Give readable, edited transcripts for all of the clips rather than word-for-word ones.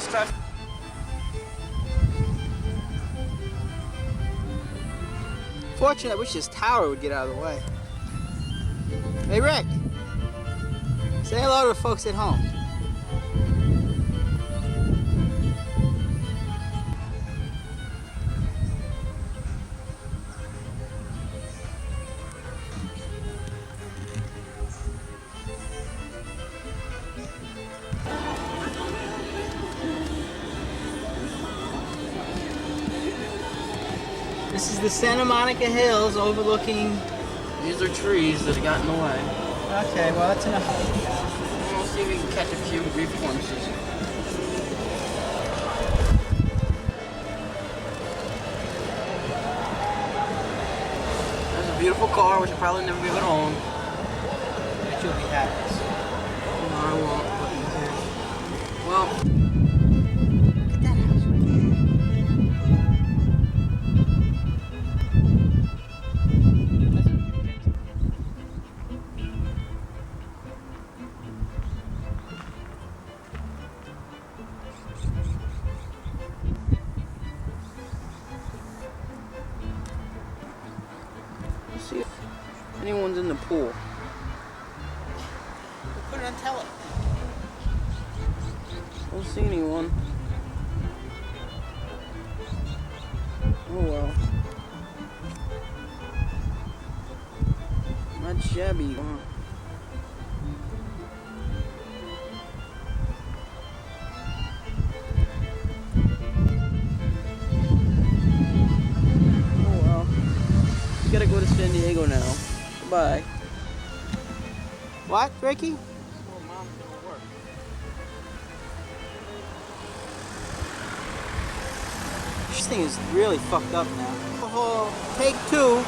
less traffic. Fortunately, I wish this tower would get out of the way. Hey, Rick. Say hello to the folks at home. This is the Santa Monica Hills overlooking... These are trees that have gotten away. Okay, well, that's enough. We'll see if we can catch a few brief glimpses. There's a beautiful car, which I'll probably never be able to own. But you'll be happy. No, I won't. Well, Look at that house right there. let's see if anyone's in the pool. We'll put it on tele. I don't see anyone. Oh well. Not shabby. Oh well. We gotta go to San Diego now. Goodbye. What, Ricky? Well, Mom's gonna work. This thing is really fucked up now. Oh, take two.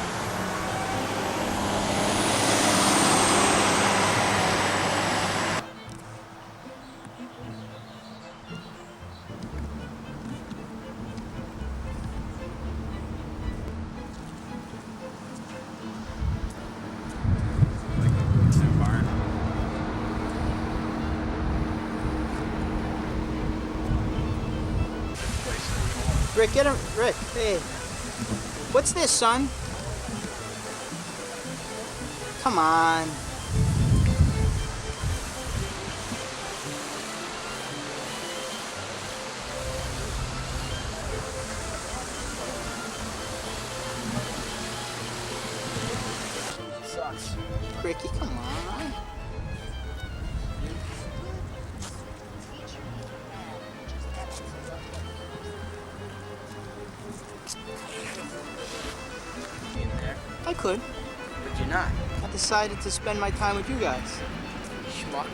Rick, get him. Rick, hey. What's this, son? Come on. Sucks. Ricky, come on. In there. I could. But you're not. I decided to spend my time with you guys. Schmuck.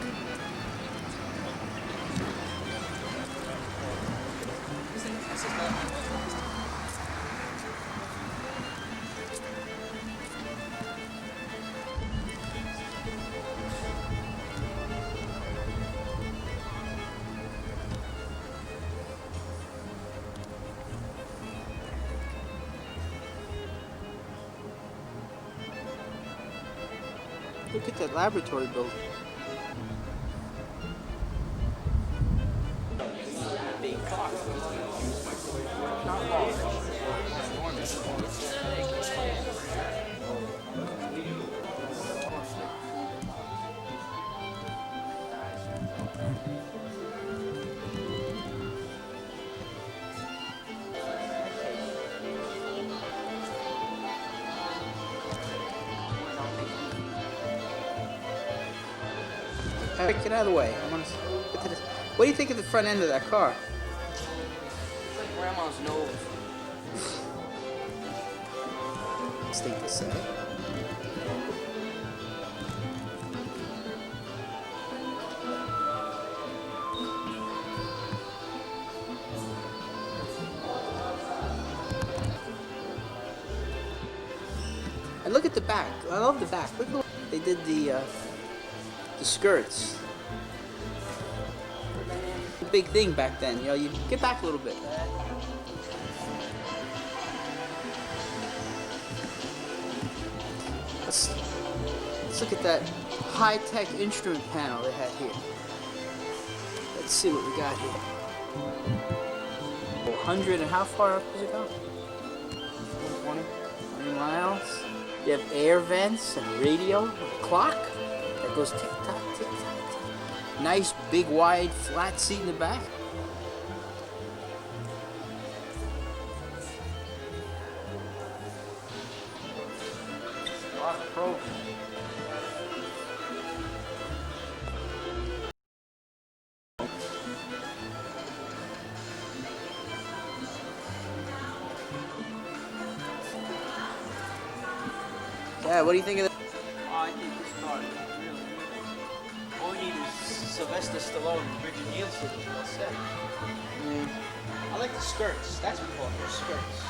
Look at that laboratory building. All right, get out of the way. I want to get to this. What do you think of the front end of that car? It's like grandma's nose. State to say. And look at the back. I love the back. Look at they did the skirts. The big thing back then. You know, you get back a little bit. Let's look at that high-tech instrument panel they had here. Let's see what we got here. 100 and how far up does it go? 120 miles. You have air vents and radio, a clock that goes tick tock, tick tock, tick. Nice big wide flat seat in the back. A lot of programs. Yeah, what do you think of that? Oh, I think this car is really good. All you need is Sylvester Stallone and Richard Nielsen. Well said. Yeah. I like the skirts. That's what we call them, skirts.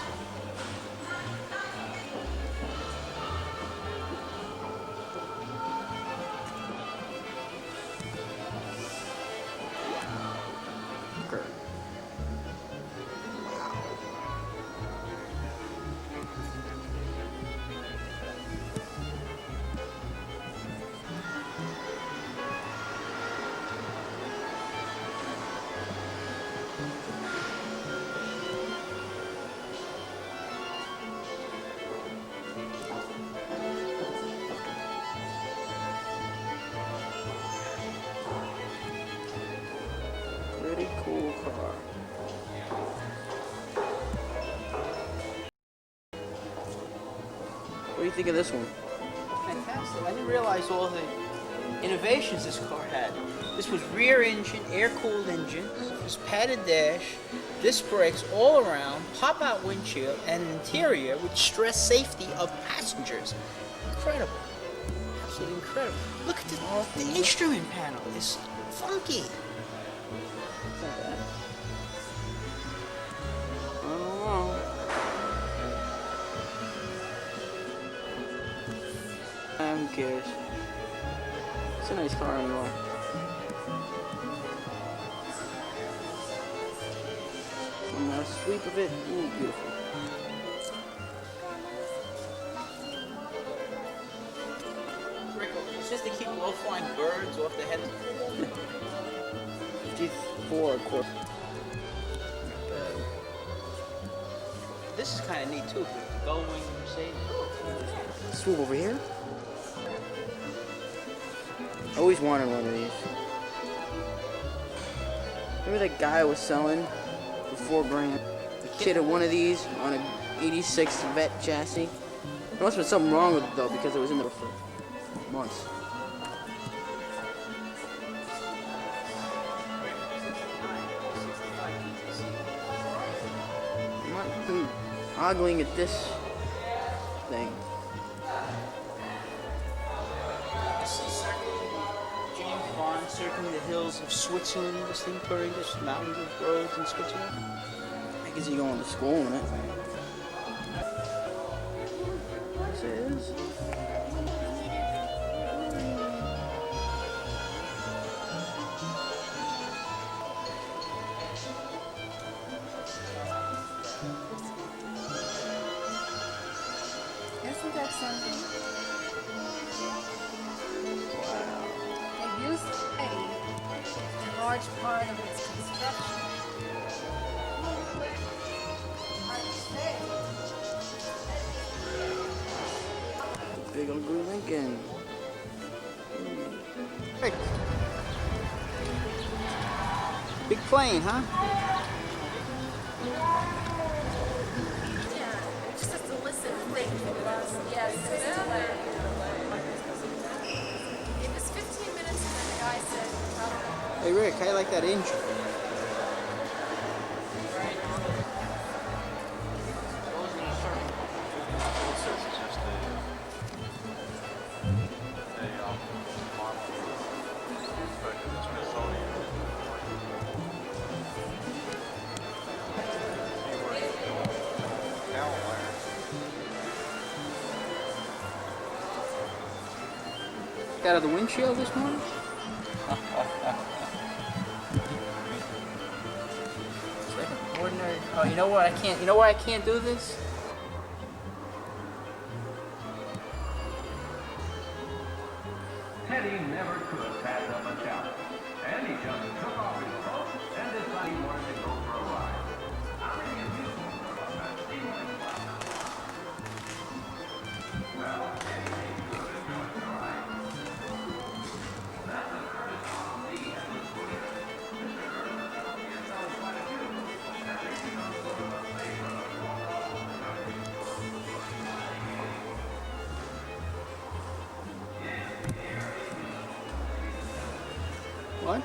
Pretty cool car. What do you think of this one? Fantastic. I didn't realize all the innovations this car had. This was rear engine, air-cooled engine, this padded dash, disc brakes all around, pop-out windshield, and an interior with stress safety of passengers. Incredible. Absolutely incredible. Look at the instrument panel. It's funky. It's not bad. I don't know. Who cares? It's a nice car anyway. From the sweep of it, ooh, beautiful. Rick, it's just to keep low-flying birds off the head. 54, of course. This is kind of neat too. The Gullwing Mercedes. Swoop over here. I always wanted one of these. Remember that guy was selling for 4 grand? The kid had one of these on an 86 vet chassis. There must have been something wrong with it though because it was in there for months. I'm ogling at this thing. James Bond circling the hills of Switzerland, this thing touring the mountains of roads in Switzerland. I guess you going to school in it. This is. Isn't that something? It used to pay a large part of its construction. Big ugly Lincoln. Hey. Big plane, huh? Yeah, it's just a listen thing for us. Yes, it's a delay. It was 15 minutes and then the guy said, Hey Rick, how you like that engine? Out of the windshield this morning? It's like an ordinary. Oh, you know what? I can't. You know why I can't do this? Teddy never could pass up a challenge, and he just took off his coat and decided he wanted to What?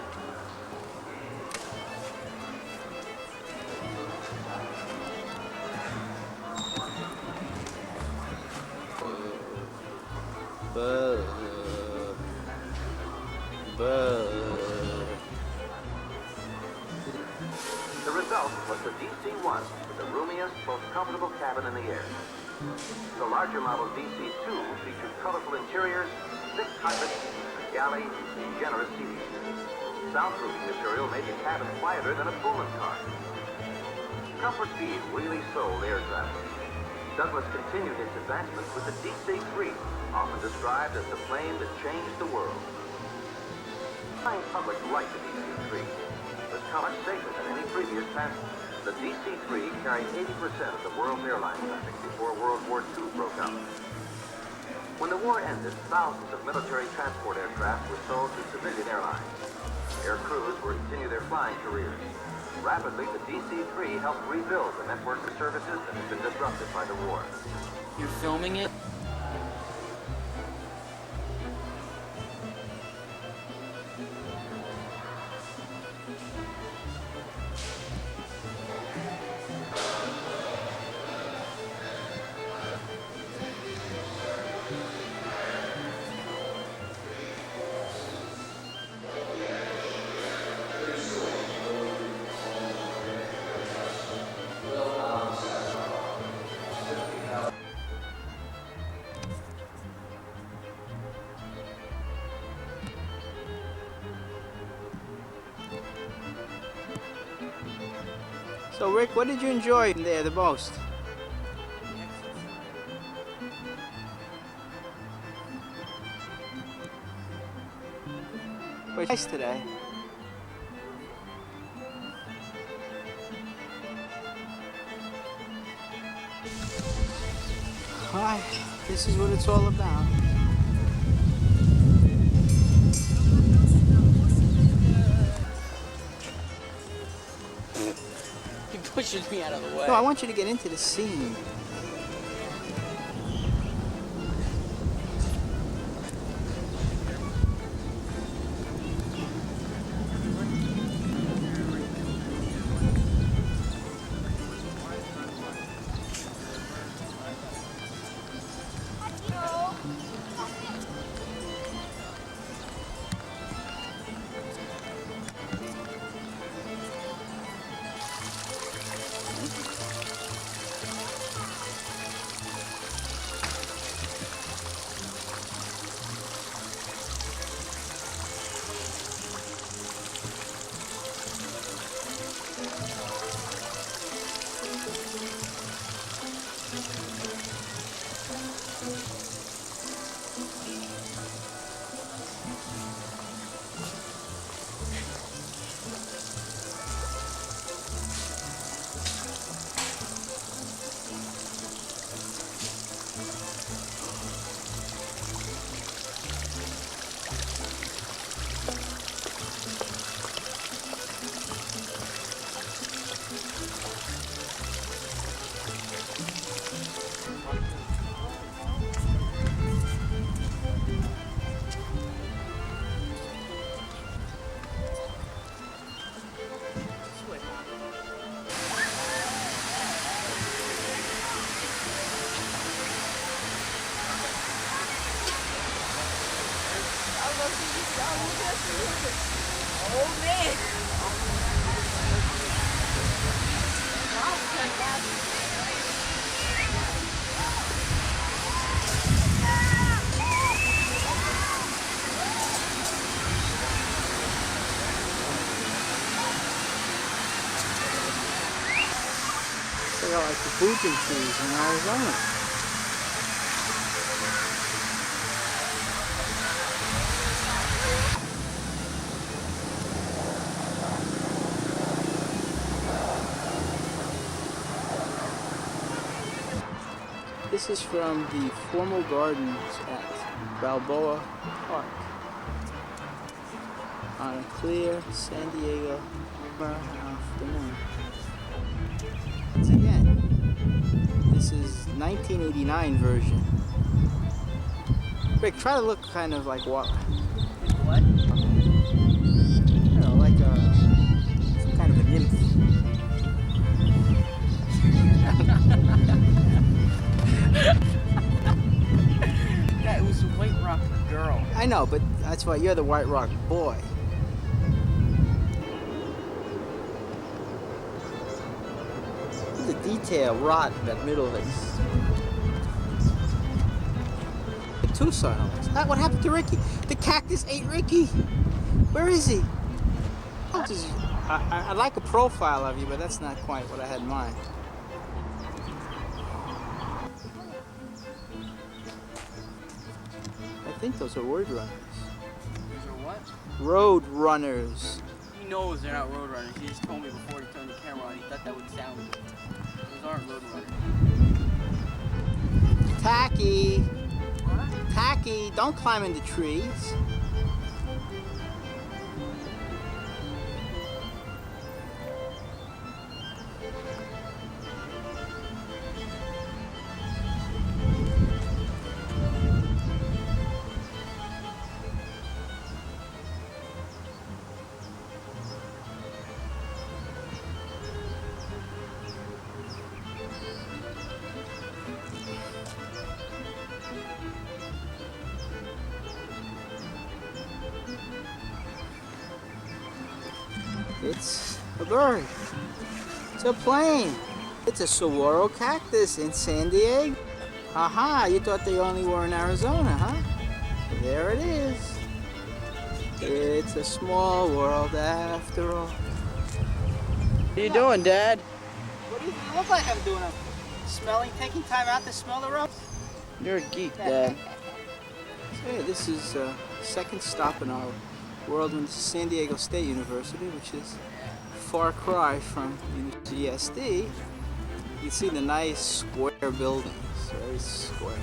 The result was the DC-1 with the roomiest, most comfortable cabin in the air. The larger model DC-2 featured colorful interiors, thick carpets, a galley, and generous seating. Soundproofing material made the cabin quieter than a Pullman car. Comfort speed really sold air travel. Douglas continued its advancements with the DC-3, often described as the plane that changed the world. The flying public liked the DC-3. It was much safer than any previous passenger. The DC-3 carried 80% of the world's airline traffic before World War II broke out. When the war ended, thousands of military transport aircraft were sold to civilian airlines. Air crews were to continue their flying careers. Rapidly, the DC-3 helped rebuild the network of services that had been disrupted by the war. You're filming it? So Rick, what did you enjoy there the most? It's nice today. Hi, this is what it's all about. He pushes me out of the way. No, I want you to get into the scene. Oh man! They got like the Fuji trees in Arizona. This is from the formal gardens at Balboa Park on a clear San Diego afternoon. Once again, this is 1989 version. Rick, try to look kind of like what? What? I know, but that's why you're the White Rock boy. Look at the detail rot in that middle of it. Tucson. What happened to Ricky? The cactus ate Ricky. Where is he? I like a profile of you, but that's not quite what I had in mind. I think those are road runners. These are what? Road runners. He knows they're not road runners. He just told me before he turned the camera on. He thought that would sound good. Those aren't road runners. Tacky. What? Tacky. Don't climb into trees. It's a bird. It's a plane. It's a saguaro cactus in San Diego. Aha, you thought they only were in Arizona, huh? There it is. It's a small world after all. What are you doing, Dad? What do you look like I'm doing? I'm taking time out to smell the rose. You're a geek, Dad. Hey, this is second stop in our world in San Diego State University, which is a far cry from GSD. You can see the nice square buildings, very square.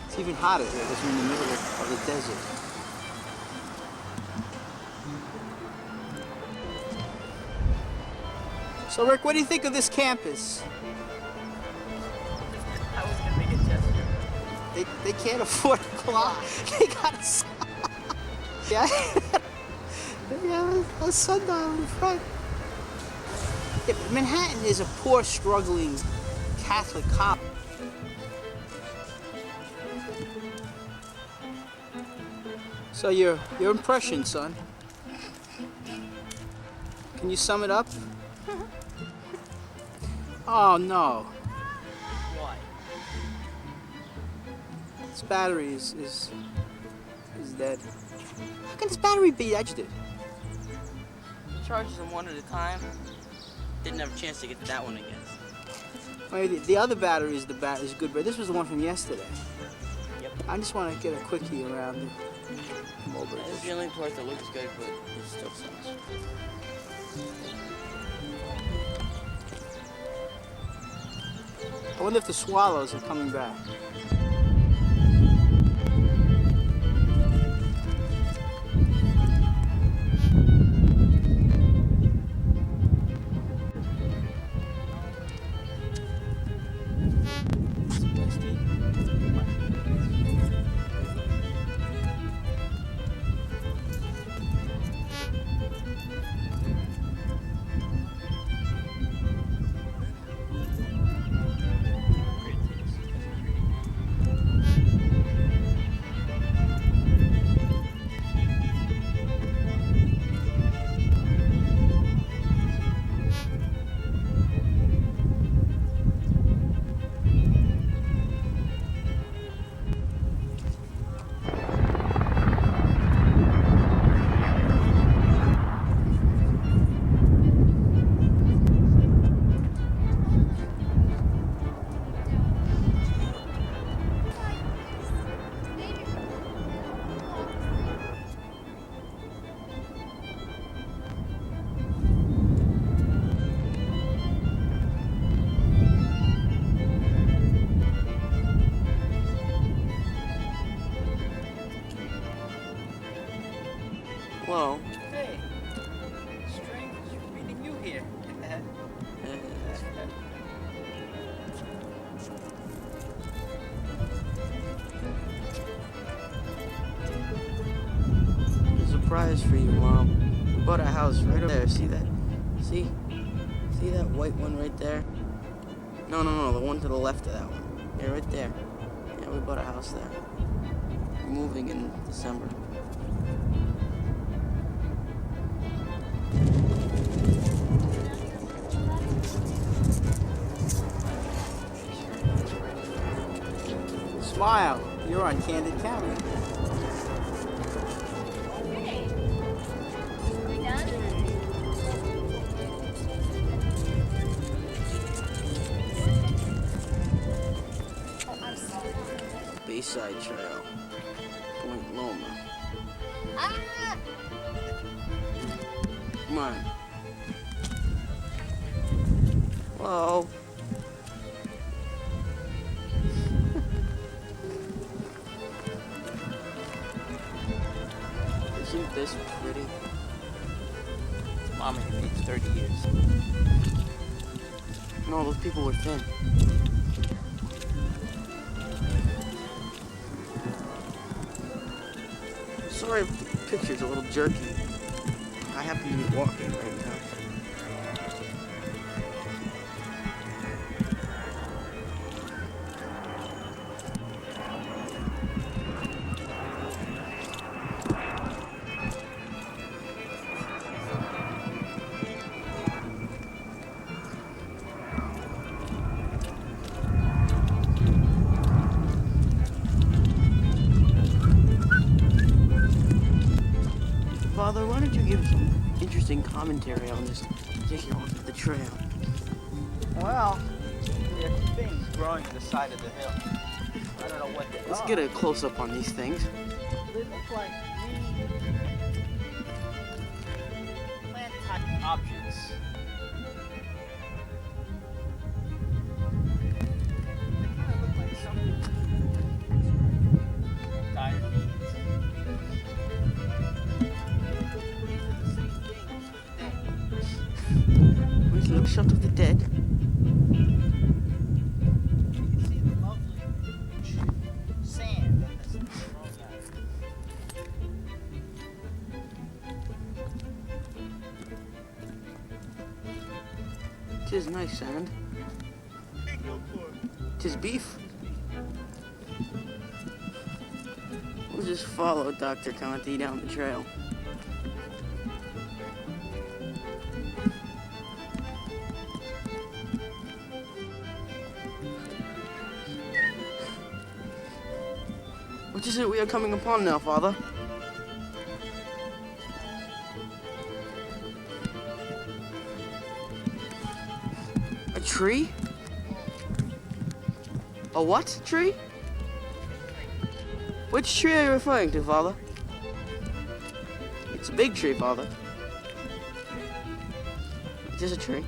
It's even hotter here because we're in the middle of the desert. So Rick, what do you think of this campus? I was gonna make a gesture. They can't afford a clock. They got a yeah, a sundial in front. Yeah, but Manhattan is a poor, struggling Catholic college. So your impression, son. Can you sum it up? Oh no. Why? This battery is dead. How can this battery be edged? He charges them one at a time. Didn't have a chance to get that one again. Well, the other battery is good, but this was the one from yesterday. Yep. I just want to get a quickie around the mobile. That's the only part that looks good, but it still sucks. I wonder if the swallows are coming back. Whoa. Hey, strange meeting you here. A surprise for you, Mom. We bought a house right over there. See that? See? See that white one right there? No, the one to the left of that one. Yeah, right there. Yeah, we bought a house there. We're moving in December. Smile, you're on Candid County. Okay. We done? Oh, I'm sorry. Bayside Trail. Point Loma. Ah! Come on. Whoa. Isn't this pretty? Mom had aged 30 years. No, those people were thin. Sorry if the picture's a little jerky. I happen to be walking right now. Father, why don't you give some interesting commentary on this ridiculous of the trail? Well, there are things growing on the side of the hill. I don't know what they Let's are. get a close-up on these things. They look like plant-type objects. They kind of look like something dire needs. Where's the little shot of the dead? You can see the lovely sand that this is growing out. Tis nice sand. Tis beef. We'll just follow Dr. Conti down the trail. What is it we are coming upon now, Father? A tree? A what tree? Which tree are you referring to, Father? It's a big tree, Father. It is a tree.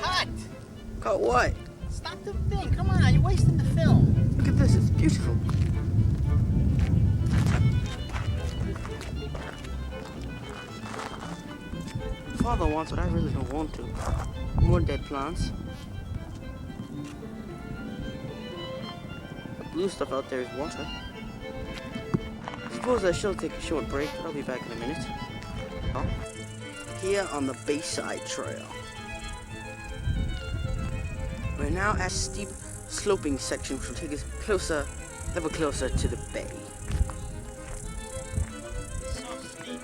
Hot! Got what? Stop the thing. Come on, you're wasting the film. Look at this, it's beautiful. Father wants what I really don't want to. More dead plants. The blue stuff out there is water. I suppose I shall take a short break, but I'll be back in a minute. Here on the Bayside Trail. We're now at a steep, sloping section which will take us closer, ever closer to the bay. It's so steep.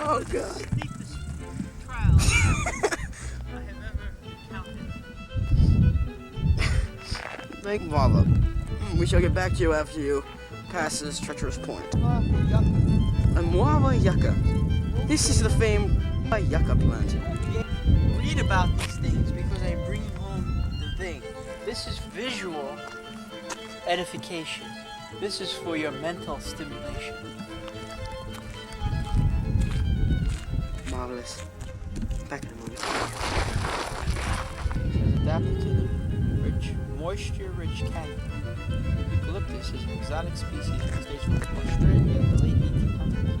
Oh God. Steepest trial I have ever encountered. Thank you, Father. We shall get back to you after you pass this treacherous point. A Muava yucca. This is the famed yucca plant. read about these things because I'm bringing home the thing. This is visual edification. This is for your mental stimulation. Marvelous. Back in a moment. It is adapted to the rich, moisture-rich canyon. Eucalyptus is an exotic species that dates from Australia in the late 1800s.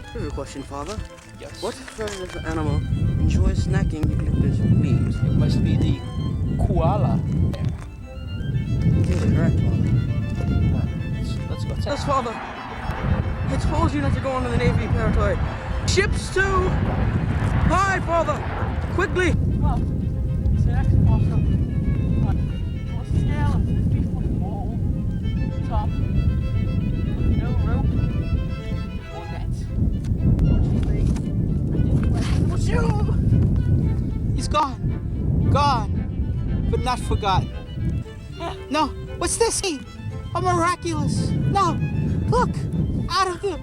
I have a question, Father. Yes. What predator animal enjoys snacking eucalyptus leaves? It must be the koala. You're correct, Father. Let's go check. Yes, Father. I told you not to go onto the Navy territory. Ships too! Hi, Father! Quickly! Well, it's an X-Foster on a scale of 50-foot pole, top, with no rope or nets. Fortunately, I didn't let him shoot! He's gone. Gone. But not forgotten. No, what's this? Hey, a miraculous. No, look, out of the...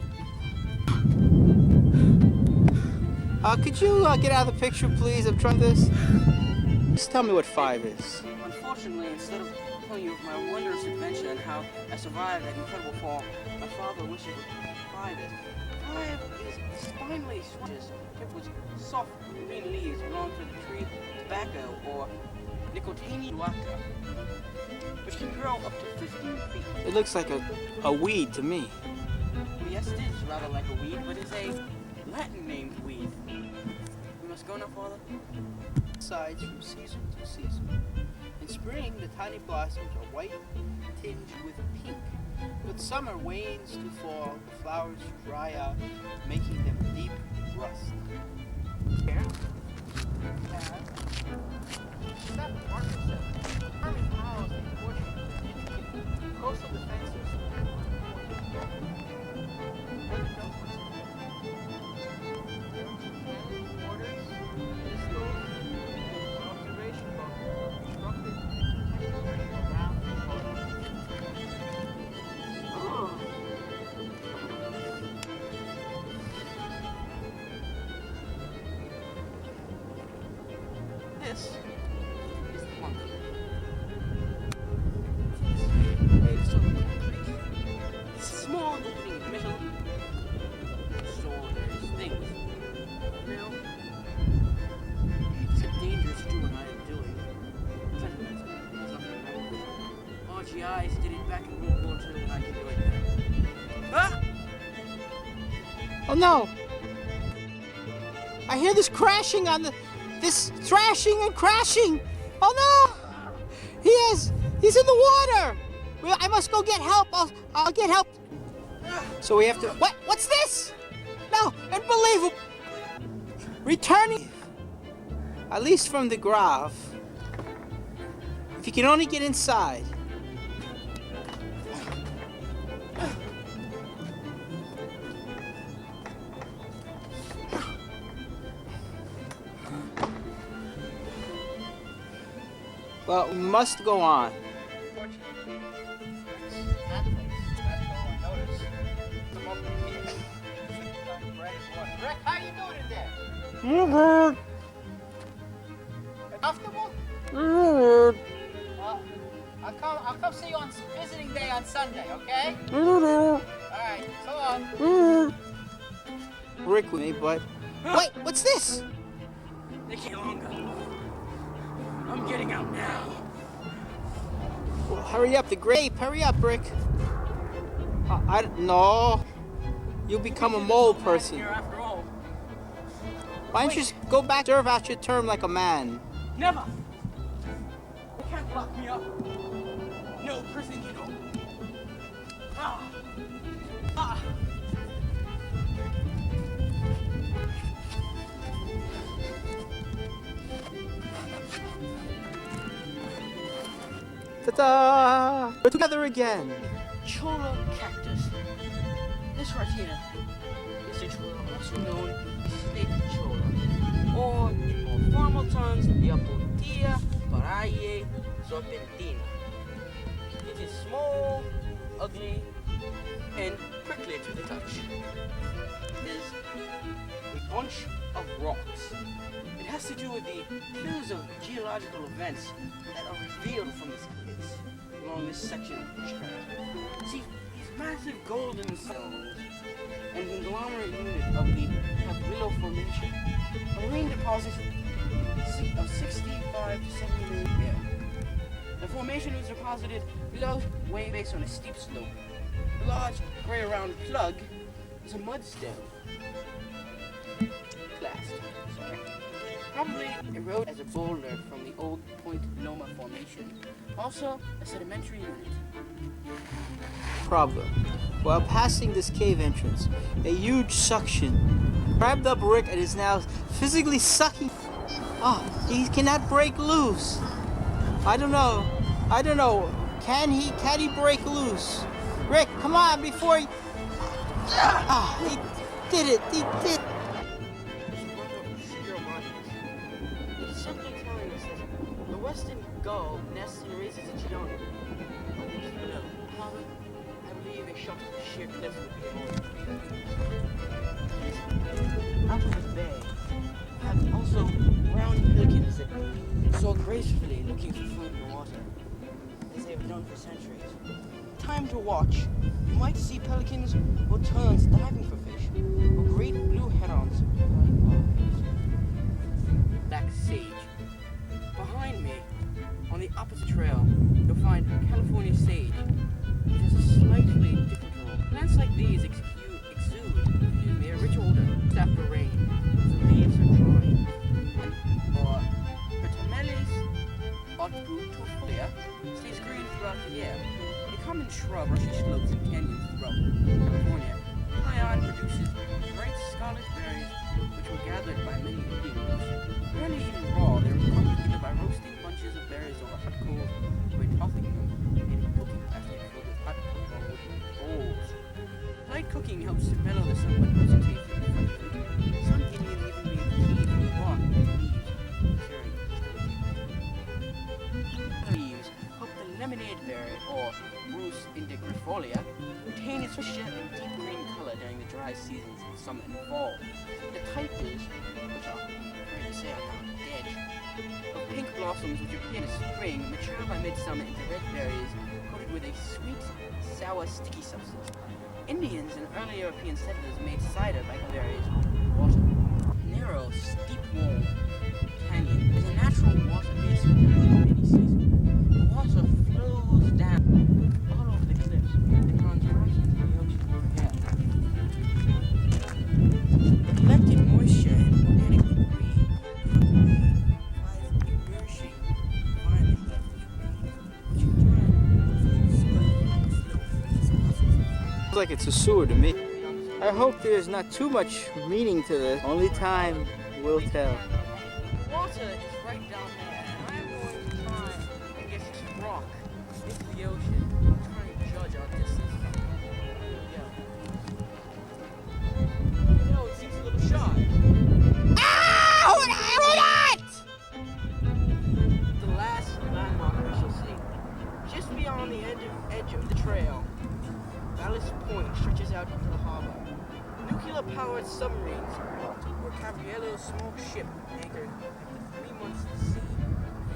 could you get out of the picture, please? I'm trying this. Just tell me what 5 is. Unfortunately, instead of telling you of my wondrous adventure and how I survived that incredible fall, my father wishes what 5 is. 5 is spineless switches tipped with soft green leaves belong to the tree tobacco or Nicotini nuata, which can grow up to 15 feet. It looks like a weed to me. Well, yes, it is rather like a weed, but it's a Latin named weed. We must go now, Father. Sides from season to season. In spring, the tiny blossoms are white, tinged with pink. But summer wanes to fall, the flowers dry out, making them deep rust. Here, coastal defenses. This is the one. It's small opening in the middle. So there's things. Now, it's dangerous to do what I am doing. RGIs did it back in World War II and I can do it now. Ah! Oh no! I hear this crashing on the... This thrashing and crashing! Oh no! He's in the water! Well, I must go get help. I'll get help. So we have to... What's this? No, unbelievable! Returning... At least from the grave. If you can only get inside. Well, we must go on. Rick, how you doing today? Comfortable? I'll come see you on visiting day on Sunday, okay? All right, so long. Rick with me, but wait, what's this? They can't longer. I'm getting out now. Well, hurry up, the grape. Hurry up, Rick. No. You'll become a mole person. Here after all. Why don't you just go back, serve out your term like a man? Never. They can't lock me up. No prison, you know. Ah. Ah. Ta-da! We're together again. Cholla cactus. This right here is the cholla, also known as snake cholla, or in more formal terms, the Apotia paraye serpentina. It is small, ugly, and prickly to the touch. It is a bunch of rocks. It has to do with the clues of geological events that are revealed from this caves along this section of the trail. See, these massive golden stones and the conglomerate unit of the Willow Formation, a marine deposit of 65 to 70 million years. The formation was deposited below way base on a steep slope. The large gray round plug is a mudstone. Probably eroded as a boulder from the old Point Loma Formation. Also a sedimentary unit. Problem. While passing this cave entrance, a huge suction grabbed up Rick and is now physically sucking. He cannot break loose. I don't know. Can he break loose? Rick, come on, before he... he did it. It's simply telling us that the western gull nests and raises its young. I believe a shot of sheer cliff would be more. Out of the bay, we have also brown pelicans that soar gracefully looking for food in the water, as they have done for centuries. Time to watch. You might see pelicans or terns diving for fish, or great blue herons flying wild. Black sage. Behind me, on the opposite trail, you'll find California sage, which has a slightly different role. Plants like these exude a rich odor after rain. The leaves are drying, or Pertamelis obtufolia stays green throughout the year. A common shrub rushes slopes and canyons throughout California. Ion produces bright scarlet berries, which were gathered by many Indians. Rarely eaten raw, they were cooked either by roasting bunches of berries over hot coals or by tossing them in a cooking basket filled with hot cocoa bowls. Light cooking helps to mellow the somewhat presentation of fresh food. Some Indians even made tea from the bark and leaves, curing leaves help the lemonade berry, or Rus indigrifolia, retain its rich and deep green color during the dry seasons of summer and fall. The types, which are very to say are now dead, of pink blossoms which appear in spring mature by midsummer into red berries coated with a sweet, sour, sticky substance. Indians and early European settlers made cider by berries and water. Narrow, steep-walled canyon is a natural water basin during the rainy season. The water flows down all over the cliffs and runs right into the ocean overhead. The collected moisture and organic debris from the rain provides a nourishing environment for the trees, which in turn feeds soil along the slope. Looks like it's a sewer to me. I hope there's not too much meaning to this. Only time will tell. The water is right down there, and I'm going to try and get this rock into the ocean. I'm trying to judge our distance from it. Here we go. No, it seems a little shy. The last landmark we shall see. Just beyond the edge of the trail, Ballast Point stretches out into the harbor. Nuclear-powered submarines were Cabriello's small ship anchored after 3 months at sea,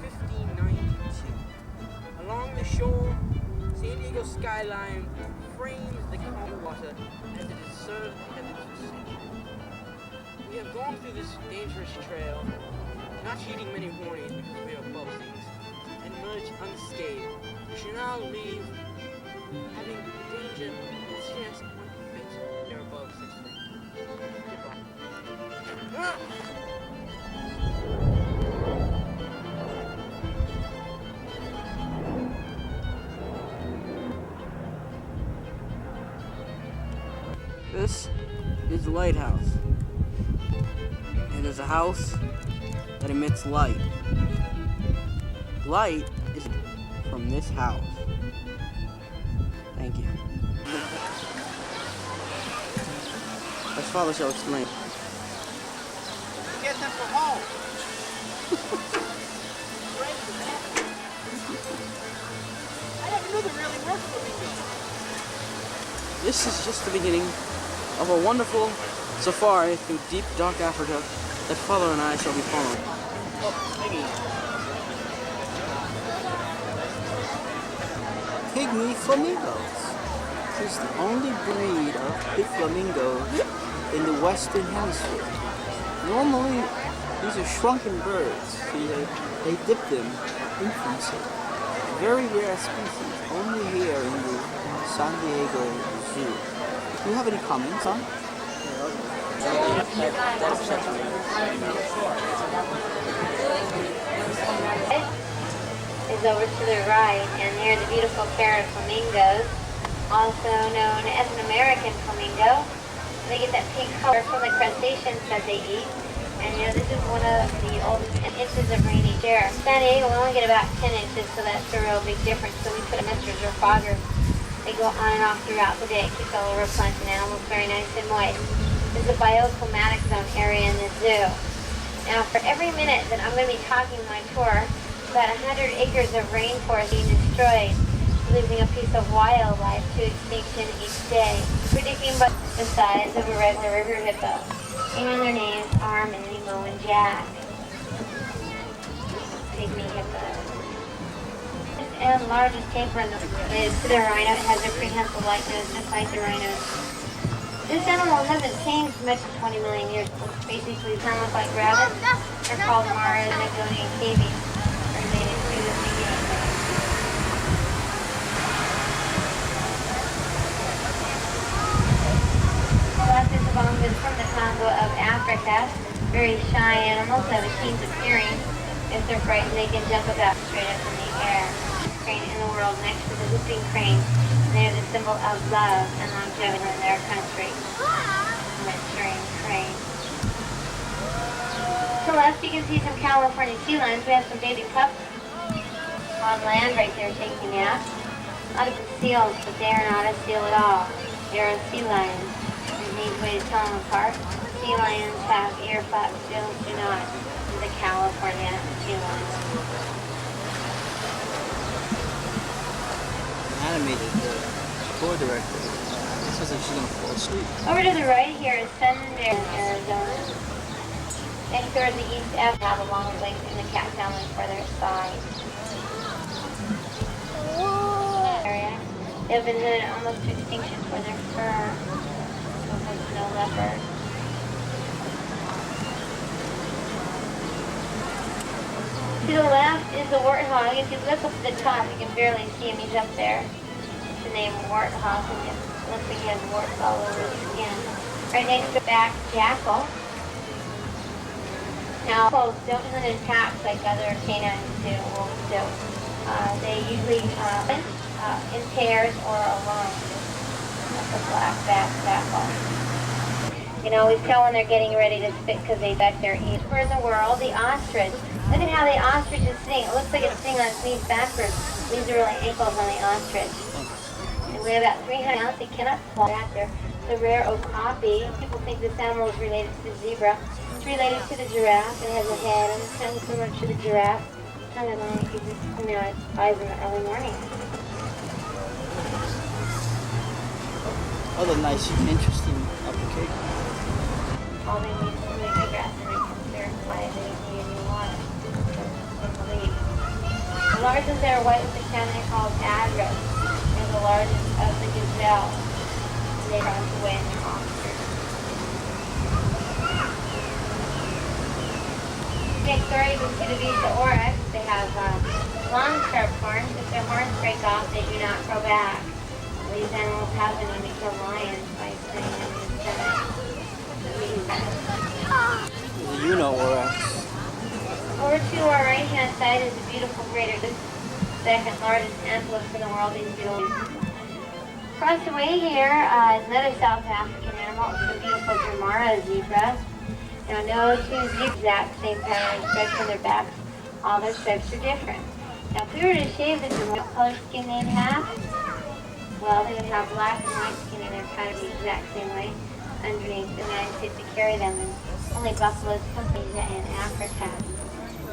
1592. Along the shore, San Diego skyline frames the calm water as it has served the heavens for centuries. We have gone through this dangerous trail, not heeding many warnings because we are above things, and emerged unscathed. We shall now leave, having danger and chance of one fate. We are above such things. Goodbye. This is the lighthouse. It is a house that emits light. Light is from this house. Thank you. As Father shall explain. Get them from home. I never knew they really worked for me. This is just the beginning of a wonderful safari through deep, dark Africa that father and I shall be following. Pygmy flamingos. This is the only breed of big flamingos in the Western Hemisphere. Normally, these are shrunken birds. See, they dip them in infancy. Very rare species, only here in the San Diego Zoo. Do you have any comments on? Is over to the right, and they're the beautiful parrot flamingos, also known as an American flamingo. They get that pink color from the crustaceans that they eat. And you know, this is one of the oldest inches of rain each year. San Diego, we only get about 10 inches, so that's a real big difference. So we put misters or foggers. They go on and off throughout the day. It keeps all the replanted animals very nice and moist. This is a bioclimatic zone area in the zoo. Now, for every minute that I'm going to be talking my tour, about 100 acres of rainforest being destroyed, losing a piece of wildlife to extinction each day, predicting by the size of a regular river hippo. And their names are Minnie, Mo, and Jack. Pygmy hippo. And largest tapir in the world is to the rhino. It has a prehensile like nose, just like the rhino. This animal hasn't changed much in 20 million years. Basically, they look like rabbits. They're called Mara and Agoni and Kavi, related to the beginning. This is from the Congo of Africa. Very shy animals have a keen appearing. If they're frightened, they can jump about straight up in the air. Crane in the world next to the whooping crane. They're the symbol of love and longevity in their country. Maturing crane. To the left, you can see some California sea lions. We have some baby pups on land right there taking naps. A lot of seals, but they are not a seal at all. They are a sea lion. Neat way to tell them apart. Sea lions have ear flaps, seals do not. The California sea lions. Animated tour director. This looks like she's gonna fall asleep. Over to the right here is Sunbear, Arizona. And towards the east, F have a long length in the cat family for their size. Area. They've been hooded almost to extinction for their fur. No leopard. To the left is the warthog. If you look up at the top, you can barely see him. He's up there. It's the name warthog, and it looks like he has warts all over his skin. Right next to back jackal. Now, wolves don't hunt in packs like other canines do. Wolves do. They usually hunt in pairs or alone. That's a black-backed jackal. You can always tell when they're getting ready to spit because they back their ears. For the world, the ostrich. Look at how the ostrich is sitting. It looks like it's sitting on its knees backwards. These are really ankles on the ostrich. They weigh about 300 pounds. They cannot fall back there. The rare okapi. People think this animal is related to the zebra. It's related to the giraffe. It has a head and it's kind of similar to the giraffe. Kind of like it just coming out its eyes in the early morning. Other nice, interesting application. All they need is to make the grass and they can verify that they need new water. The largest that are white with the cannon are called address. They're the largest of the gazelle. They run away in their ostrich. Next door you can see the Visa oryx. They have long sharp horns. If their horns break off, they do not grow back. These animals have been known to kill lions by spraying them with venom. You know, oryx. Over to our right-hand side is the beautiful greater, the second largest antelope in the world. These beetles. Across the way here is another South African animal, the beautiful Jamara zebra. Now, no two zigzag same pattern and stripes on their backs. All their stripes are different. Now, if we were to shave the Jamara, what color skin they'd have? Well, they would have black and white skin and they're kind of the exact same way underneath the United States to carry them. And only buffaloes come from Asia and Africa.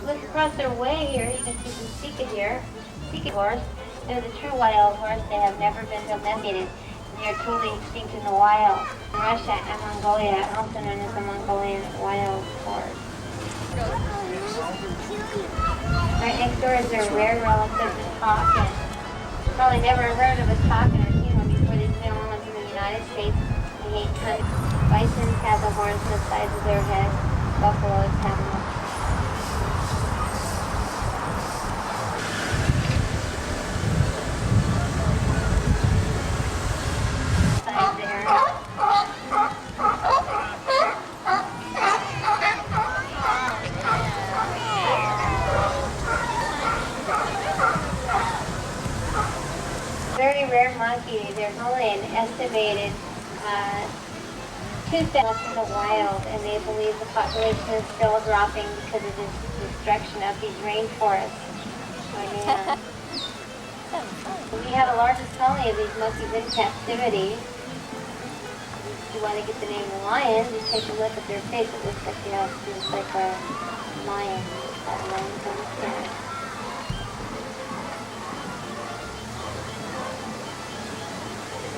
Look across their way here, you can see some Sika here. Sika horse. They're the true wild horse. They have never been domesticated. They are totally extinct in the wild. In Russia and Mongolia, also known as the Mongolian wild horse. Right next door is their rare relative, the takin. Probably never heard of a takin or seen one before. These gentlemen from the United States. They hate country. Bisons have the horns the size of their head. Buffaloes have them. Very rare monkey. There's only an estimated 2,000 in the wild, and they believe the population is still dropping because of the destruction of these rainforests. Oh, yeah. We have the largest colony of these monkeys in captivity. If you want to get the name of lion, just take a look at their face. It looks like, it's like a lion. That lion's on the skin.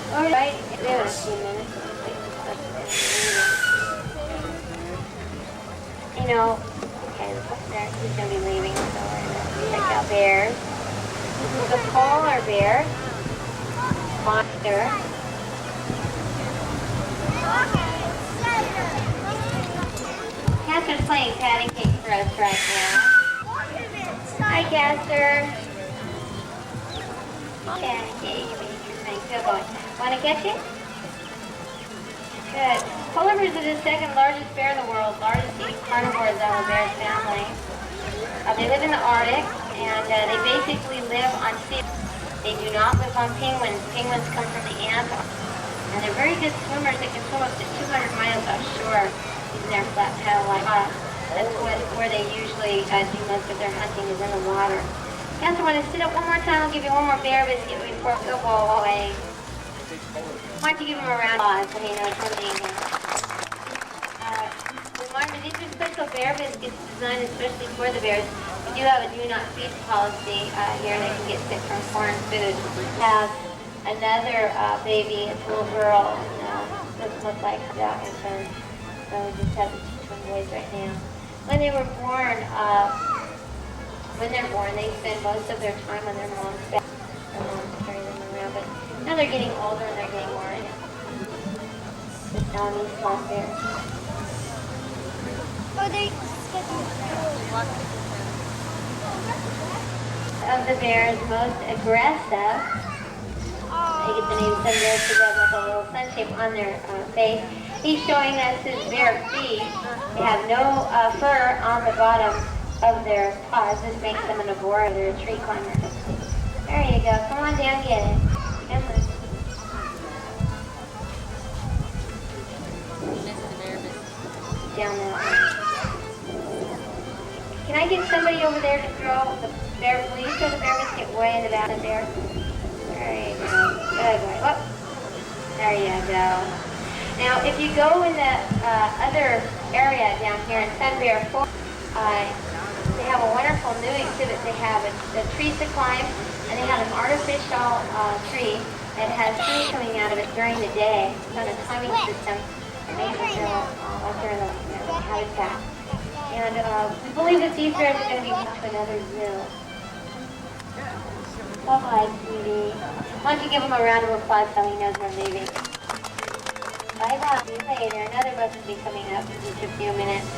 Alright, we have a few minutes. You know, okay, he's going to be leaving, so we're going to check out bears. This is the polar bear. Monster. Caster's playing patty cake for us right now. Hi, Caster. Patty cake. Good boy. Want to catch it? Good. Polar bears are the second largest bear in the world, largest eating carnivores of the bear family. They live in the Arctic, and they basically live on sea. They do not live on penguins. Penguins come from the Antarctic. And they're very good swimmers. They can swim up to 200 miles offshore using their flat paddle like us. That's where they usually do most of their hunting, is in the water. Cancer, want to sit up one more time? I'll give you one more bear biscuit before we go away. Why don't you give him a round of applause so he knows we're being here. Reminder, these are special bear biscuits designed especially for the bears. We do have a do not feed policy here. They can get sick from foreign food. We have another baby, it's a little girl. Doesn't look like that one. So we just have the two twin boys right now. When they were born, when they're born, they spend most of their time on their mom's back. Their moms carry them around, but now they're getting older and they're getting more these small bears. Of the bears, most aggressive. They get the name Sun Bears because they have like a little sun shape on their face. He's showing us his bare feet. They have no fur on the bottom of their paws. This makes them an arbor. They're a tree climber. There you go. Come on down, get it. Come on. Down that way. Can I get somebody over there to throw the bear? Will you throw the bear biscuit way in the back of there? There you go. Good boy. Whoop. There you go. Now, if you go in the other area down here in Sun Bear Forest, they have a wonderful new exhibit. They have a tree to climb, and they have an artificial tree that has honey coming out of it during the day. It's on a timing system. It makes it feel like they're in the habitat. And we believe that these bears are going to be moved to another zoo. Bye-bye, sweetie. Why don't you give him a round of applause so he knows we're leaving? Bye-bye. See you later. Another bus will be coming up in just a few minutes.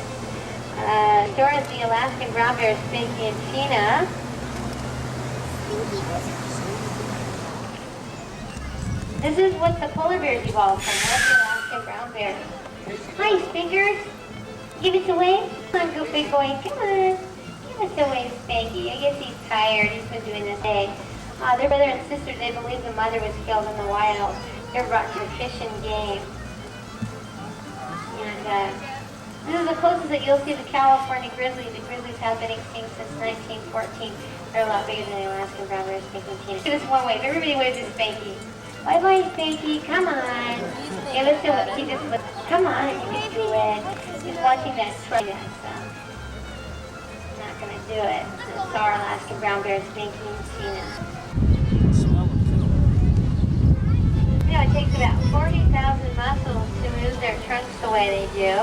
Store is the Alaskan brown bear, Spanky and Tina. This is what the polar bears evolved from. That's the Alaskan brown bear. Hi, Spinkers. Give us a wave. Come on, go big boy. Come on. Give us a wave, Spanky. I guess he's tired. He's been doing this day. Their brother and sister, they believe the mother was killed in the wild. They're brought to fish and game. And this is the closest that you'll see the California grizzly. The grizzlies have been extinct since 1914. They're a lot bigger than the Alaskan brown bears, Spanky and Tina. Give us one wave. Everybody waves at Spanky. Bye-bye, Spanky. Come on. Give us a wave. He just looked. Come on, you can do it. He's watching that truck. Not going to do it. So it's our Alaskan brown bears, Spanky and Tina. You know, it takes about 40,000 muscles to move their trunks the way they do.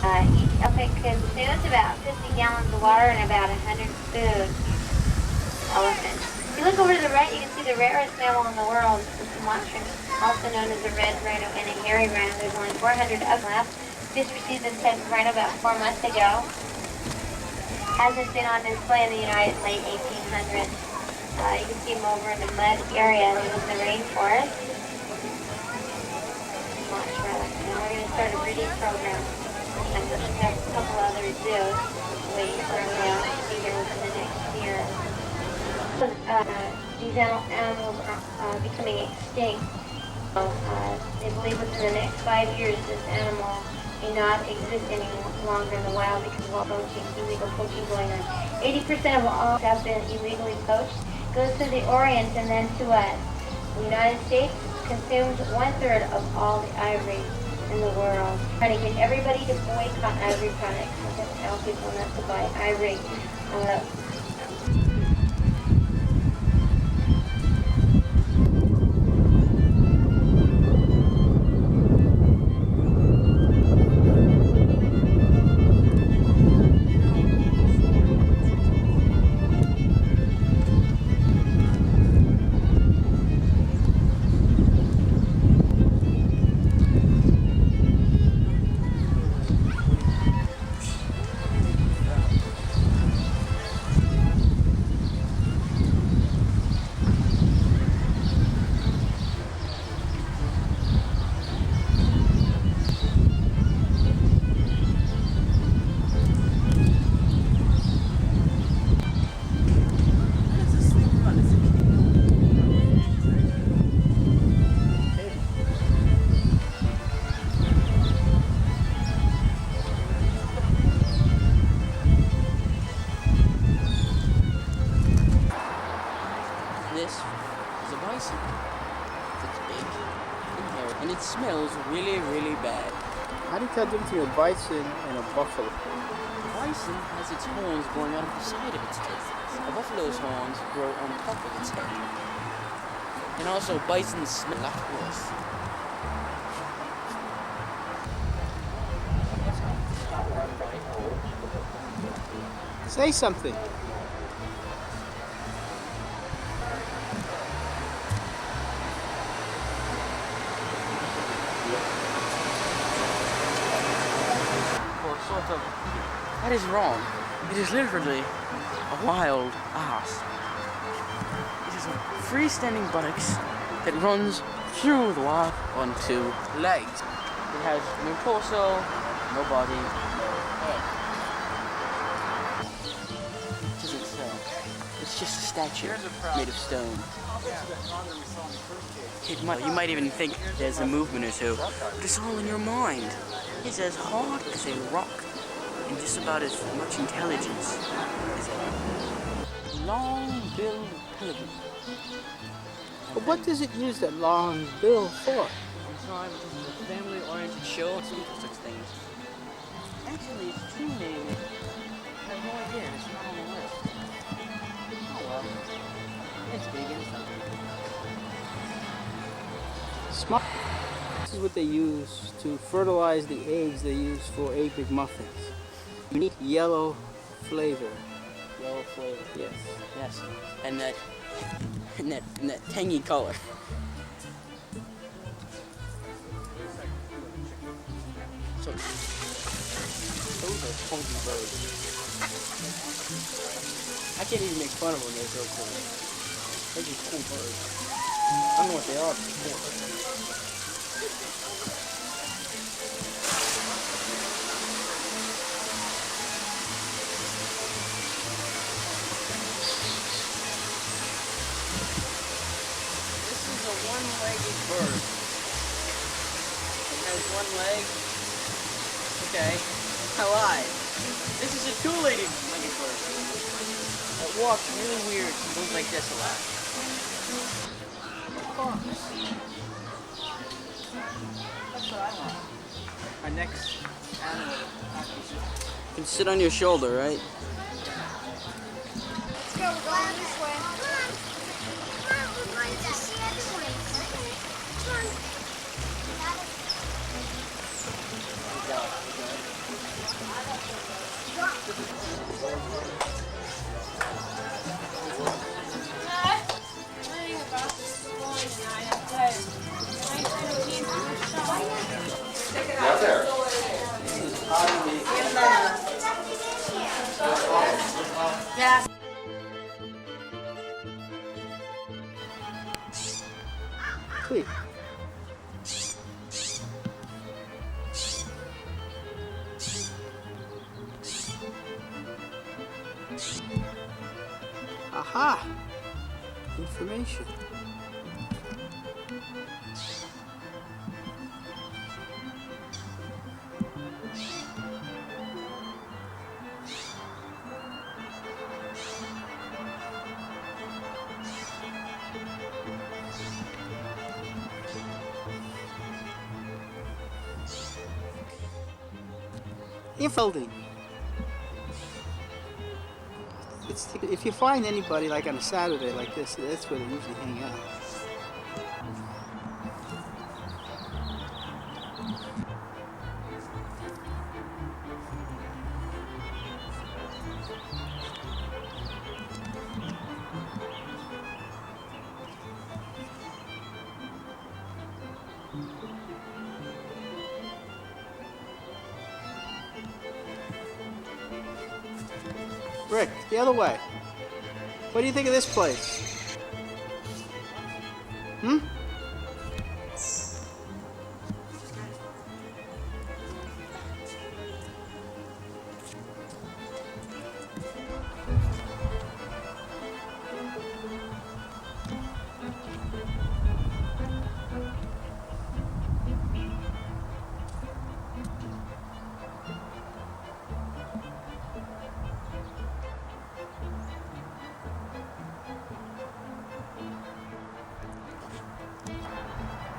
Each elephant consumes about 50 gallons of water and about 100 food. Elephant. If you look over to the right, you can see the rarest mammal in the world, the Sumatran, also known as a red rhino and a hairy rhino. There's only 400 of them left. Just received this type of rhino about 4 months ago. Hasn't been on display in the United States late 1800s. You can see them over in the mud area in the rainforest. Now we're going to start a breeding program. And there's a couple other zoos waiting for a male to be here within the next year. These animals are becoming extinct. They believe within the next 5 years this animal may not exist any longer in the wild because of all poaching, illegal poaching going on. 80% of all have been illegally poached. Goes to the Orient and then to us. The United States consumes 1/3 of all the ivory in the world. Trying to get everybody to boycott ivory products and to tell people not to buy ivory. This is a bison. It's big and hairy, and it smells really, really bad. How do you tell the difference between a bison and a buffalo? A bison has its horns growing out of the side of its head. A buffalo's horns grow on top of its head. And also, bison smell a lot worse. Say something. That is wrong. It is literally a wild ass. It is a freestanding buttocks that runs through the wild on 2 legs. It has no torso, no body, no head. It doesn't sell. It's just a statue made of stone. You might even think there's a movement or two, but it's all in your mind. It's as hard as a rock and just about as much intelligence as a long-billed pelican. But what does it use that long bill for? I'm sorry, but this is a family-oriented show. It's looking for such things. Actually, its true name, I have no idea. It's not on the list. Oh well. It's big and something. Smart. This is what they use to fertilize the eggs they use for egg McMuffins. Unique yellow flavor. Yellow flavor. Yes. Yes. And that tangy color. So those are funky birds. I can't even make fun of them, they're so cool. They're just cool birds. I don't know what they are, but they're cool. One-legged bird. It has one leg. Okay, I lied. This is a two-legged bird. It walks really weird and goes like this a lot. That's what I want. Our next animal. You can sit on your shoulder, right? Let's go, we're going this way. We're going to see everyone. Come on. Out there. Yeah. Sweet. Aha! Information. Infolding. If you find anybody like on a Saturday like this, that's where they usually hang out. Rick, the other way. What do you think of this place? Hmm?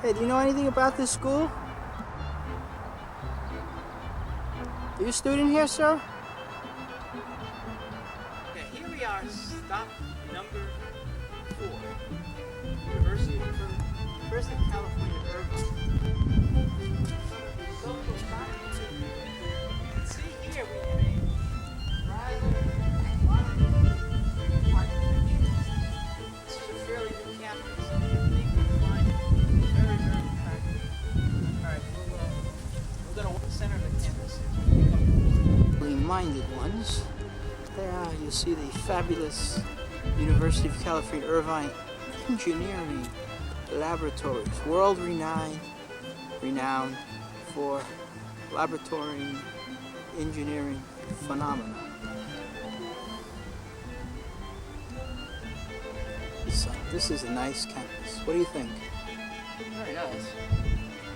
Hey, do you know anything about this school? Are you a student here, sir? Okay, here we are, stop number 4. University of California, Irvine. So close by. You can see here we have a rather architecture. This is a fairly new campus. I think you'll find it very, very attractive. Alright, we're going to center the campus. Minded ones. There you see the fabulous University of California, Irvine Engineering Laboratories, world renowned for laboratory engineering phenomena. So, this is a nice campus. What do you think? Very nice.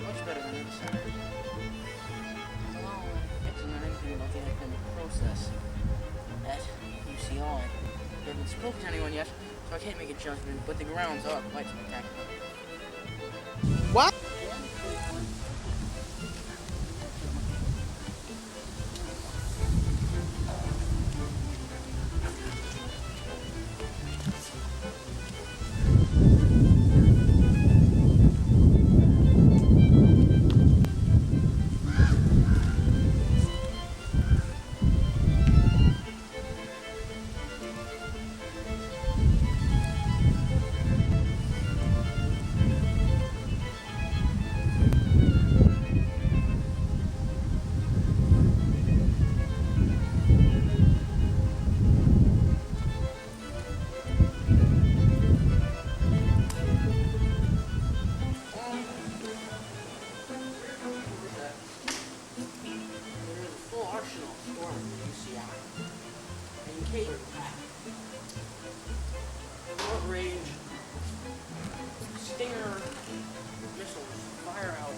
Much better than the center. Well, I didn't know anything about the academic process at UCI. I haven't spoken to anyone yet, so I can't make a judgment, but the grounds are quite spectacular. What? Range Stinger missiles fire out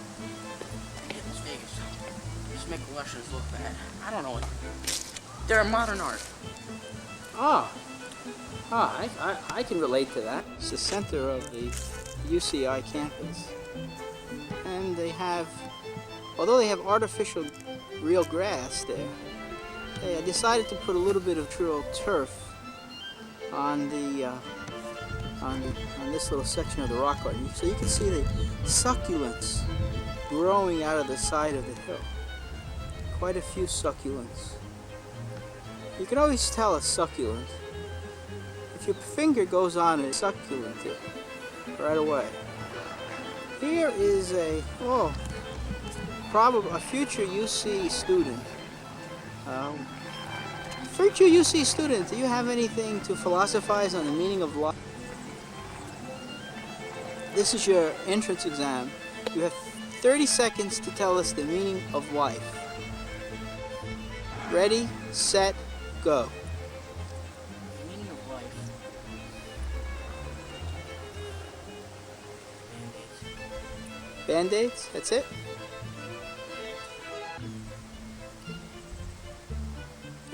and hit Las Vegas. Just make the Russians look bad. I don't know. They're modern art. I can relate to that. It's the center of the UCI campus. And they have, although they have artificial real grass there, they decided to put a little bit of true turf on the on this little section of the rock art. So you can see the succulents growing out of the side of the hill. Quite a few succulents. You can always tell a succulent. If your finger goes on it, succulent it right away. Here is probably a future UC student. Future UC student, do you have anything to philosophize on the meaning of life? This is your entrance exam. You have 30 seconds to tell us the meaning of life. Ready, set, go. The meaning of life. Band-Aids. Band-Aids, that's it?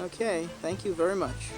Okay, thank you very much.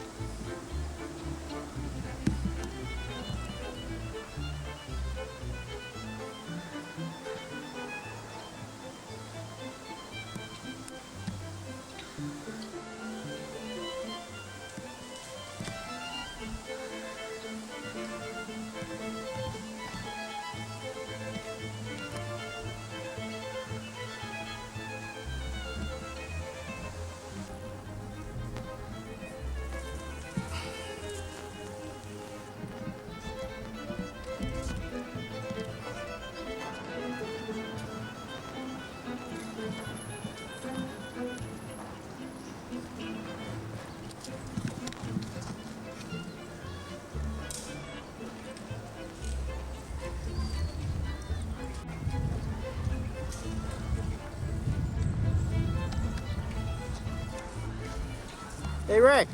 Hey, Rick.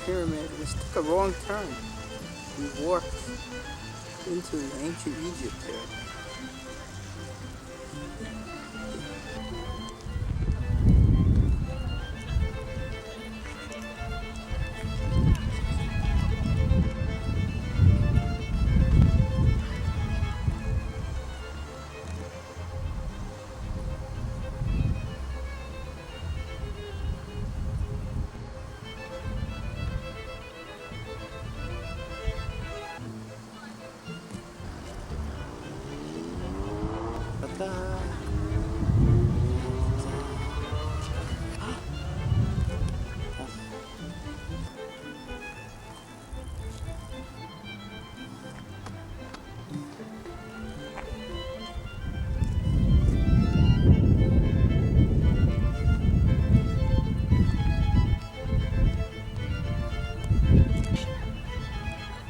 Pyramid. This took a wrong turn. We warped into ancient Egypt here.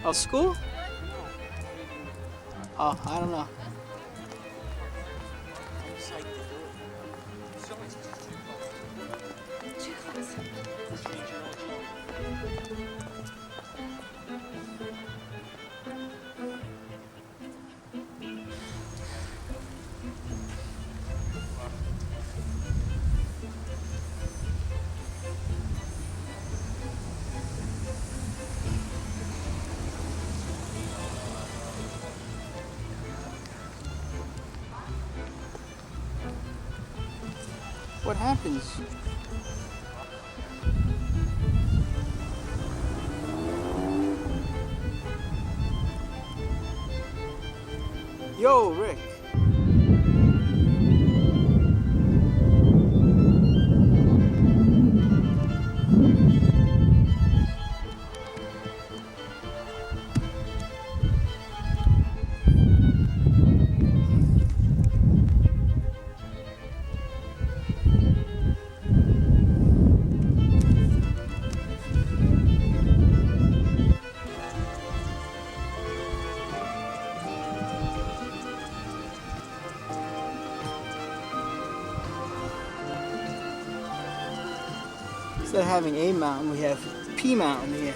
Oh, school? Oh, I don't know. I'm psyched to do it. So it's What happens? Yo, Rick. Instead of having a mountain, we have P Mountain here.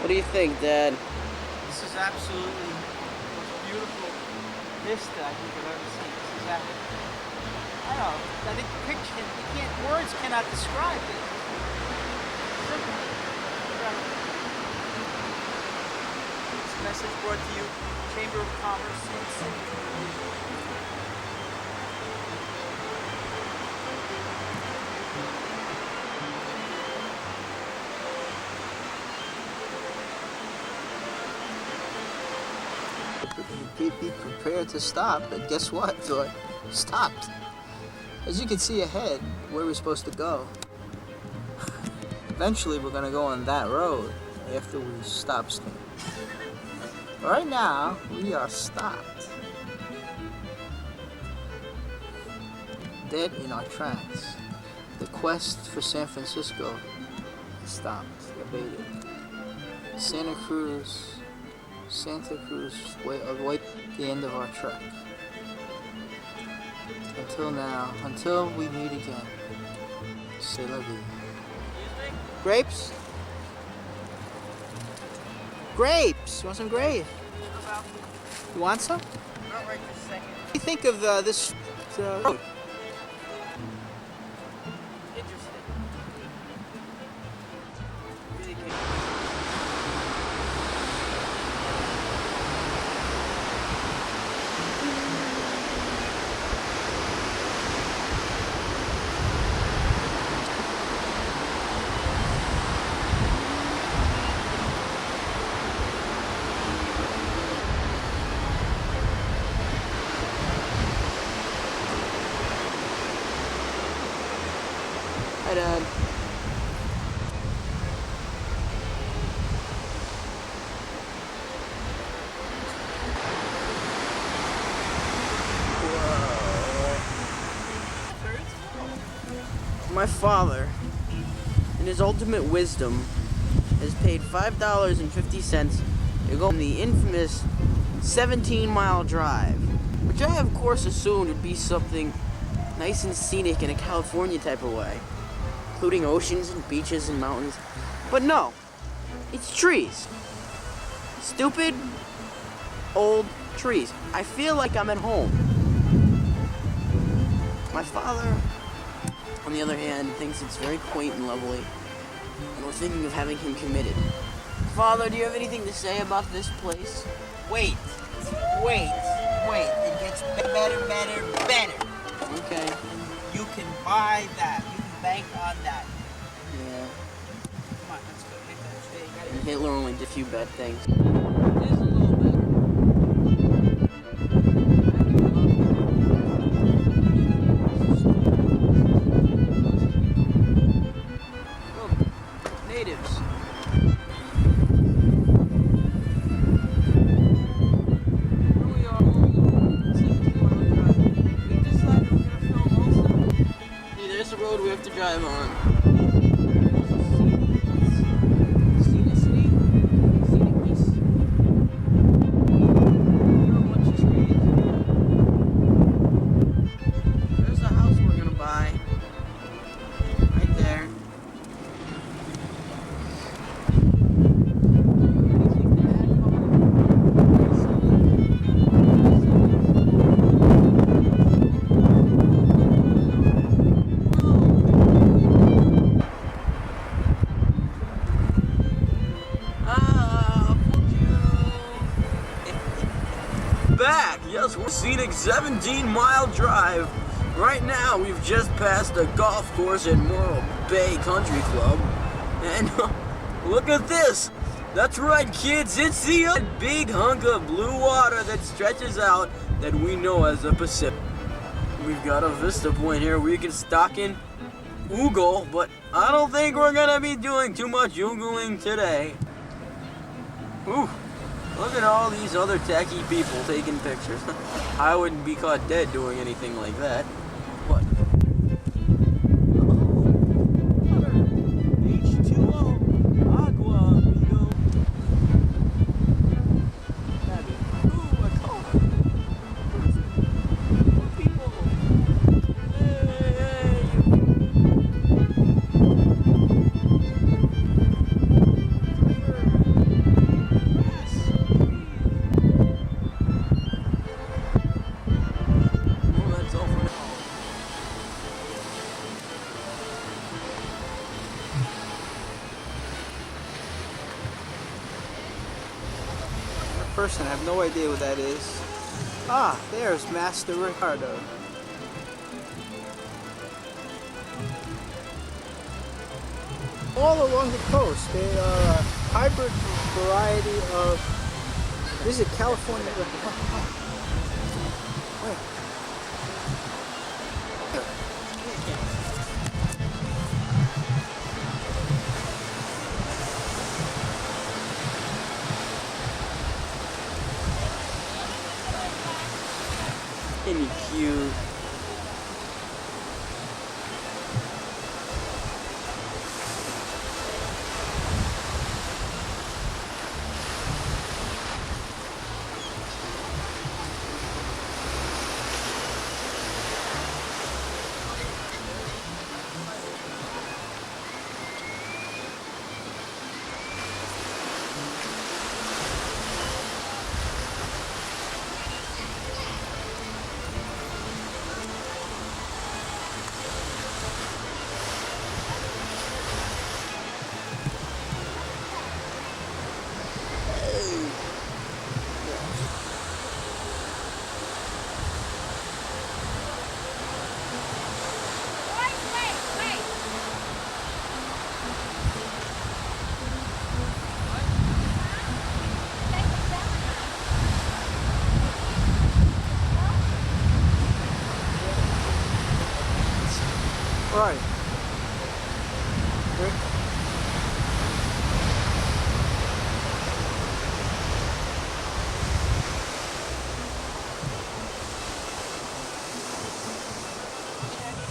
do you think, Dad? This is absolutely the most beautiful vista I think I've ever seen. This is I don't know. I think picture, words cannot describe it. Simple. Incredible. This message brought to you, Chamber of Commerce, Sioux City. Be prepared to stop, but guess what? So stopped. As you can see ahead, where we're supposed to go. Eventually, we're gonna go on that road after we stop steam. Right now, we are stopped. Dead in our tracks. The quest for San Francisco stopped, abated. Santa Cruz, wait the end of our trek. Until now, until we meet again. C'est la vie. Grapes? Grapes! You want some grapes? You want some? Not right this second. What do you think of this road? Interesting. Really good. Hi, Dad. My father, in his ultimate wisdom, has paid $5.50 to go on the infamous 17-mile drive, which I of course assumed would be something nice and scenic in a California type of way, including oceans and beaches and mountains. But no, it's trees. Stupid, old trees. I feel like I'm at home. My father, on the other hand, thinks it's very quaint and lovely, and we're thinking of having him committed. Father, do you have anything to say about this place? Wait. It gets better. Okay. You can buy that. You can bank on that. Yeah. Come on, let's go. Hey, you gotta And Hitler only did a few bad things. It is a little bit. Oh, natives. Here we are, 17-mile drive. We decided we're gonna film also. See, there's the road we have to drive on. Back! Yes, we're scenic 17-mile drive. Right now, we've just passed a golf course at Morro Bay Country Club. And look at this! That's right, kids, it's the big hunk of blue water that stretches out that we know as the Pacific. We've got a vista point here where you can stock in oogle, but I don't think we're gonna be doing too much oogling today. Ooh. Look at all these other tacky people taking pictures. I wouldn't be caught dead doing anything like that. What? H2O. Agua, amigo. Ooh, a car. People. Hey. Driver. person. I have no idea what that is. Ah, there's Master Ricardo. All along the coast, they are a hybrid variety of. This is California. Wait. Isn't he cute? Right. Rick.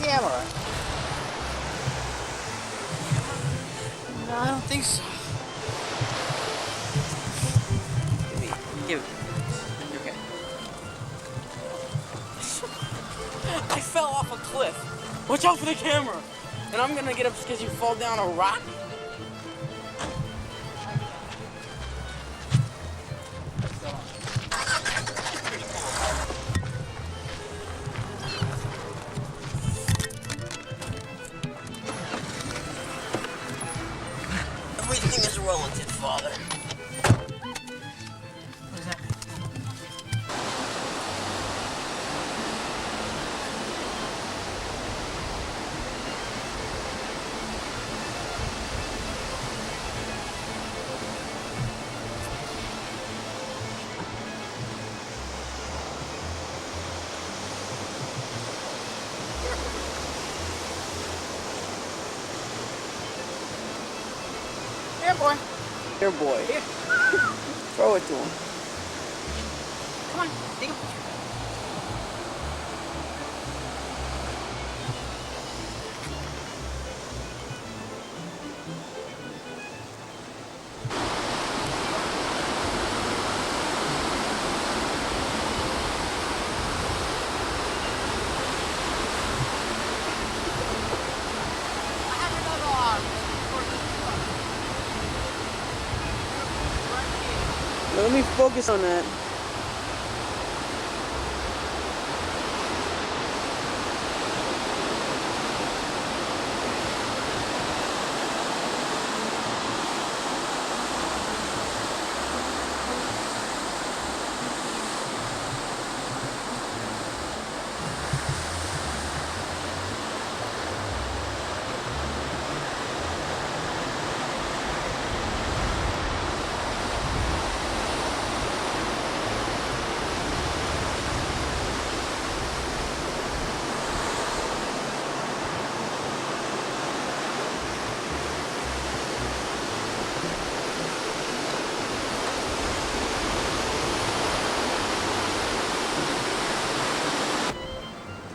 Camera. No, I don't think so. Give it. Okay. I fell off a cliff. Watch out for the camera. And I'm gonna get up because you fall down a rock. Everything is relative, Father. What does that mean? Here, boy. Here, boy. Here. Throw it to him. Come on, take a picture. Let me focus on that.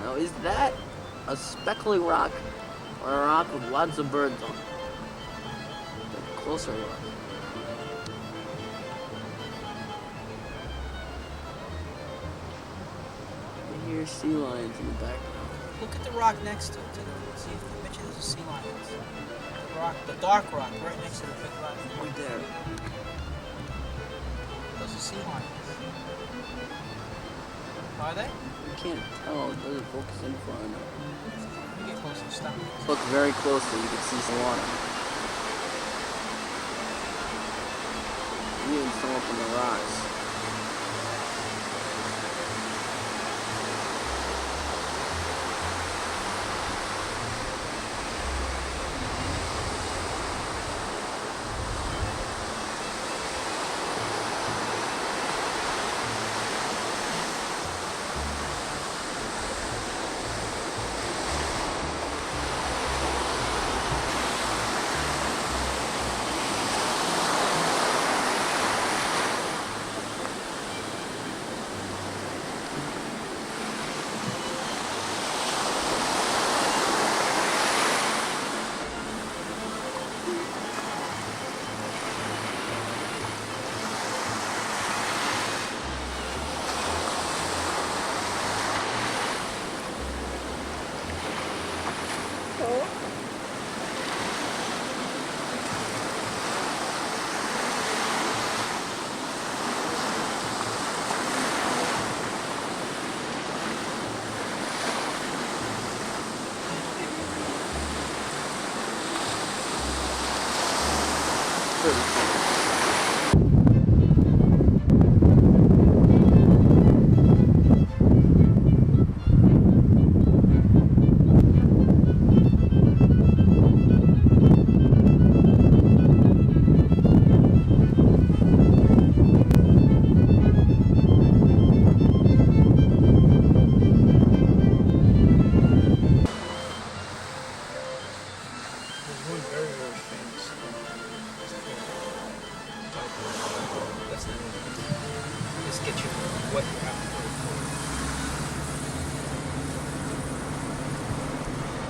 Now, is that a speckly rock or a rock with lots of birds on it? A closer look. I hear sea lions in the background. Look at the rock next to it. See, I bet you there's a sea lion. The rock, the dark rock, right next to the big rock. Right there. Those are sea lions. Are they? You can't tell. It doesn't focus in far enough. Let me get close and stop. Look very closely. You can see some water. Even some up in the rocks.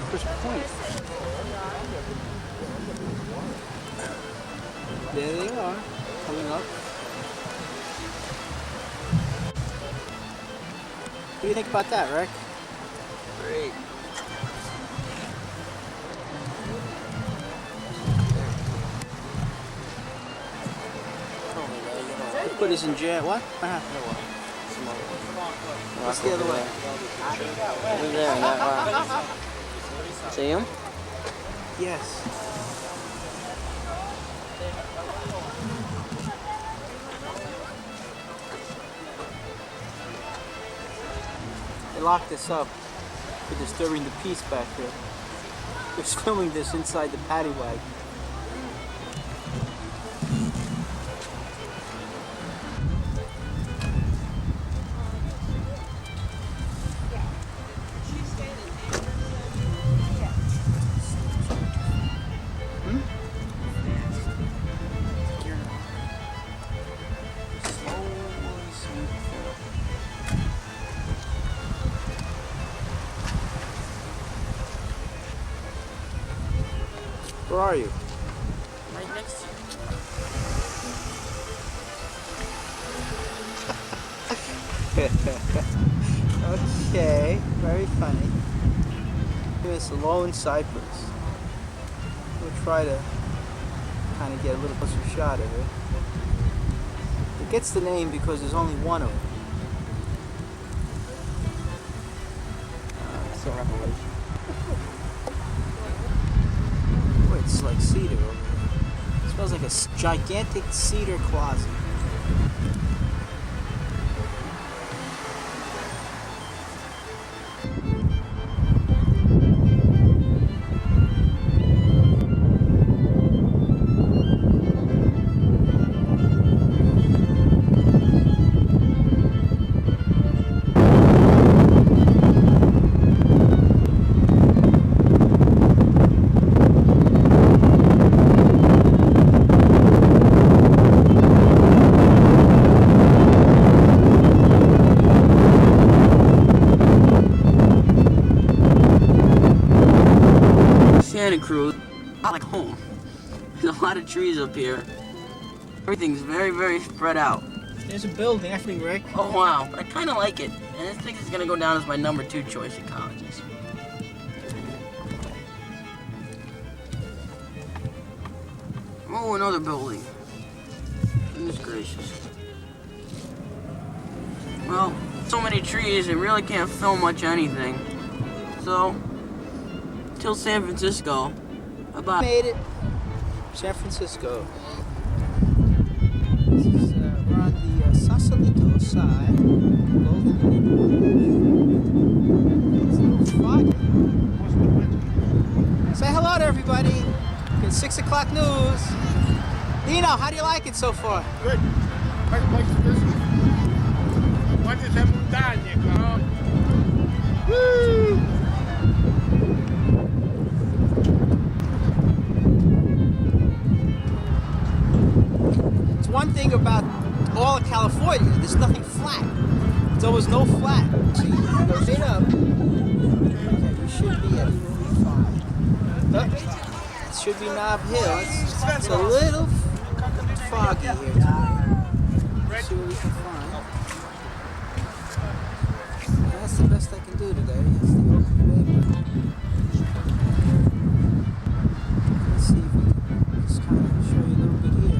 First point. There they are, coming up. What do you think about that, Rick? Great. Put us in jail. What? What happened? What's the other way? Over there, on that rock. See him? Yes. They locked us up for disturbing the peace back there. They're filming this inside the paddy wagon. Where are you? Right next to you. Okay, very funny. Here's the lone cypress. We'll try to kind of get a little closer shot of it. It gets the name because there's only one of them. It's a revelation. Boy, it's like cedar over there. It smells like a gigantic cedar closet. Santa Cruz, not like home. There's a lot of trees up here. Everything's very, very spread out. There's a building, I think, Rick. Oh wow, but I kind of like it, and I think it's gonna go down as my number 2 choice in colleges. Oh, another building. Goodness gracious. Well, so many trees, it really can't film much anything. So, till San Francisco. Bye-bye. Made it. San Francisco. This is, we're on the Sausalito side. It's a little foggy. Say hello to everybody. It's 6 o'clock news. Dino, how do you like it so far? Good. Great place to visit. Quantas é montanha, cara? Woo! It's one thing about all of California, there's nothing flat. There's always no flat. So you go straight up. Okay, we should be at 45. It should be Knob Hill. It's a little foggy here today. Let's see what we can find. That's the best I can do today. That's the open paper. Let's see if we can just kind of show you a little bit here.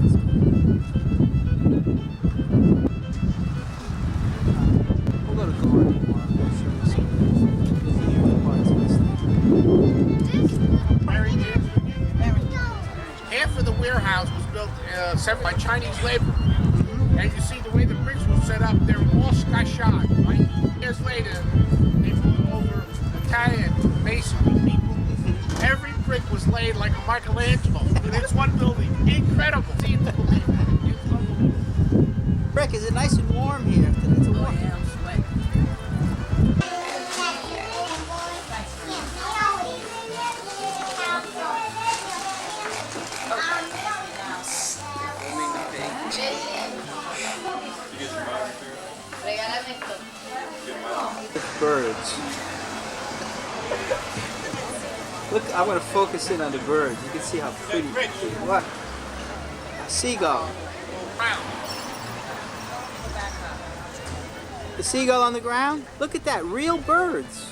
We'll go to Garden tomorrow. I'll show you some of the newer parts of this thing. Half of the warehouse was built by Chinese labor. And you see the way the bricks were set up, they were all sky-shot, right? Years later, they moved over Italian masonry people. Every brick was laid like a Michelangelo. And it's one building. Incredible. See, to believe it. It's unbelievable. Rick, is it nice and warm here? It's a warm. Yeah, I'm sweating. Regálame Birds. Look, I'm going to focus in on the birds. You can see how pretty. What? A seagull. The seagull on the ground? Look at that, real birds.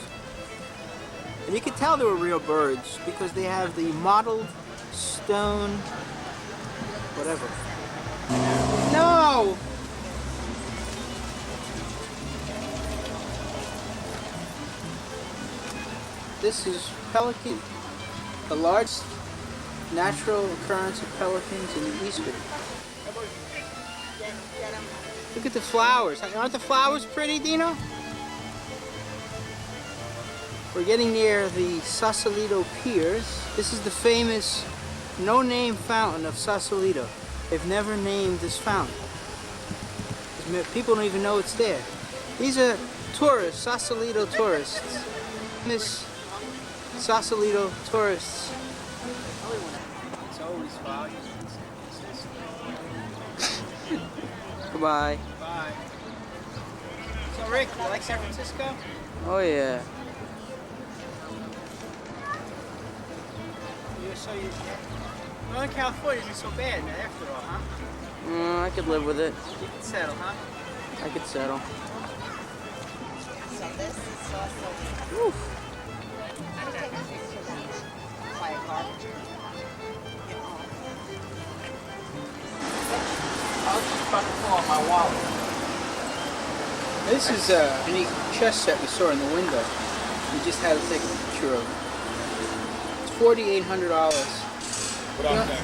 And you can tell they were real birds because they have the mottled stone, whatever. No! This is pelican, the largest natural occurrence of pelicans in the eastern. Look at the flowers. Aren't the flowers pretty, Dino? We're getting near the Sausalito Piers. This is the famous no-name fountain of Sausalito. They've never named this fountain. People don't even know it's there. These are tourists, Sausalito tourists. Miss Sausalito tourists. It's always valued. Goodbye. Bye. So Rick, you like San Francisco? Oh yeah. Northern California isn't so bad after all, huh? I could live with it. You can settle, huh? I could settle. So this is Sausalito. Whew. By a garbage. I was just about to pull out my wallet. This is a unique chess set we saw in the window. We just had to take a picture of. It's $4,800. Without tax.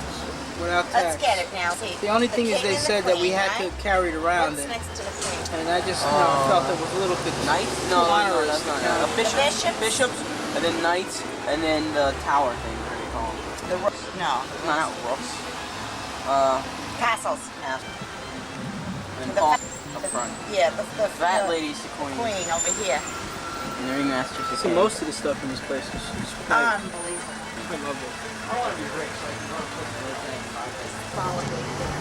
Without tax. Let's get it now. See, The only thing is they said that we had to carry it around, What's next to the queen? and I just felt it was a little bit Knights? No, onerous that's to not carry. it. Bishops. bishops? Bishops, and then knights, and then the tower thing. What do you call them? The no. No, not rooks. Castles. And then The Paul fa- up front. Yeah, That the lady's the queen. queen over here. And the ringmaster's the See, king. most of the stuff in this place is great. Unbelievable. I love it. I want to be rich, so I can go and put the whole thing in my face. Follow me there.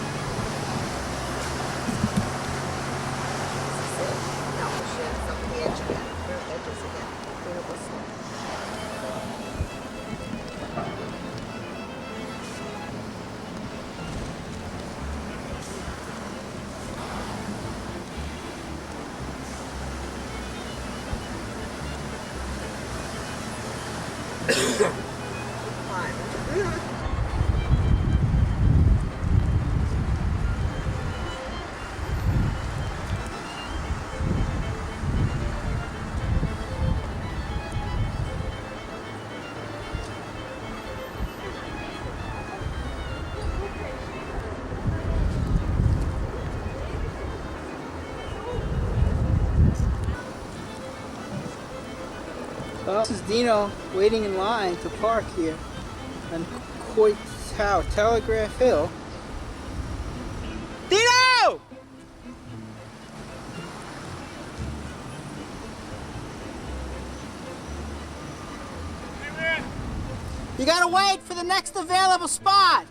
No, she has up the edge again. Her edges again. Beautiful stuff. Well, this is Dino waiting in line to park here on Coit Tower, Telegraph Hill. Dino! You gotta wait for the next available spot.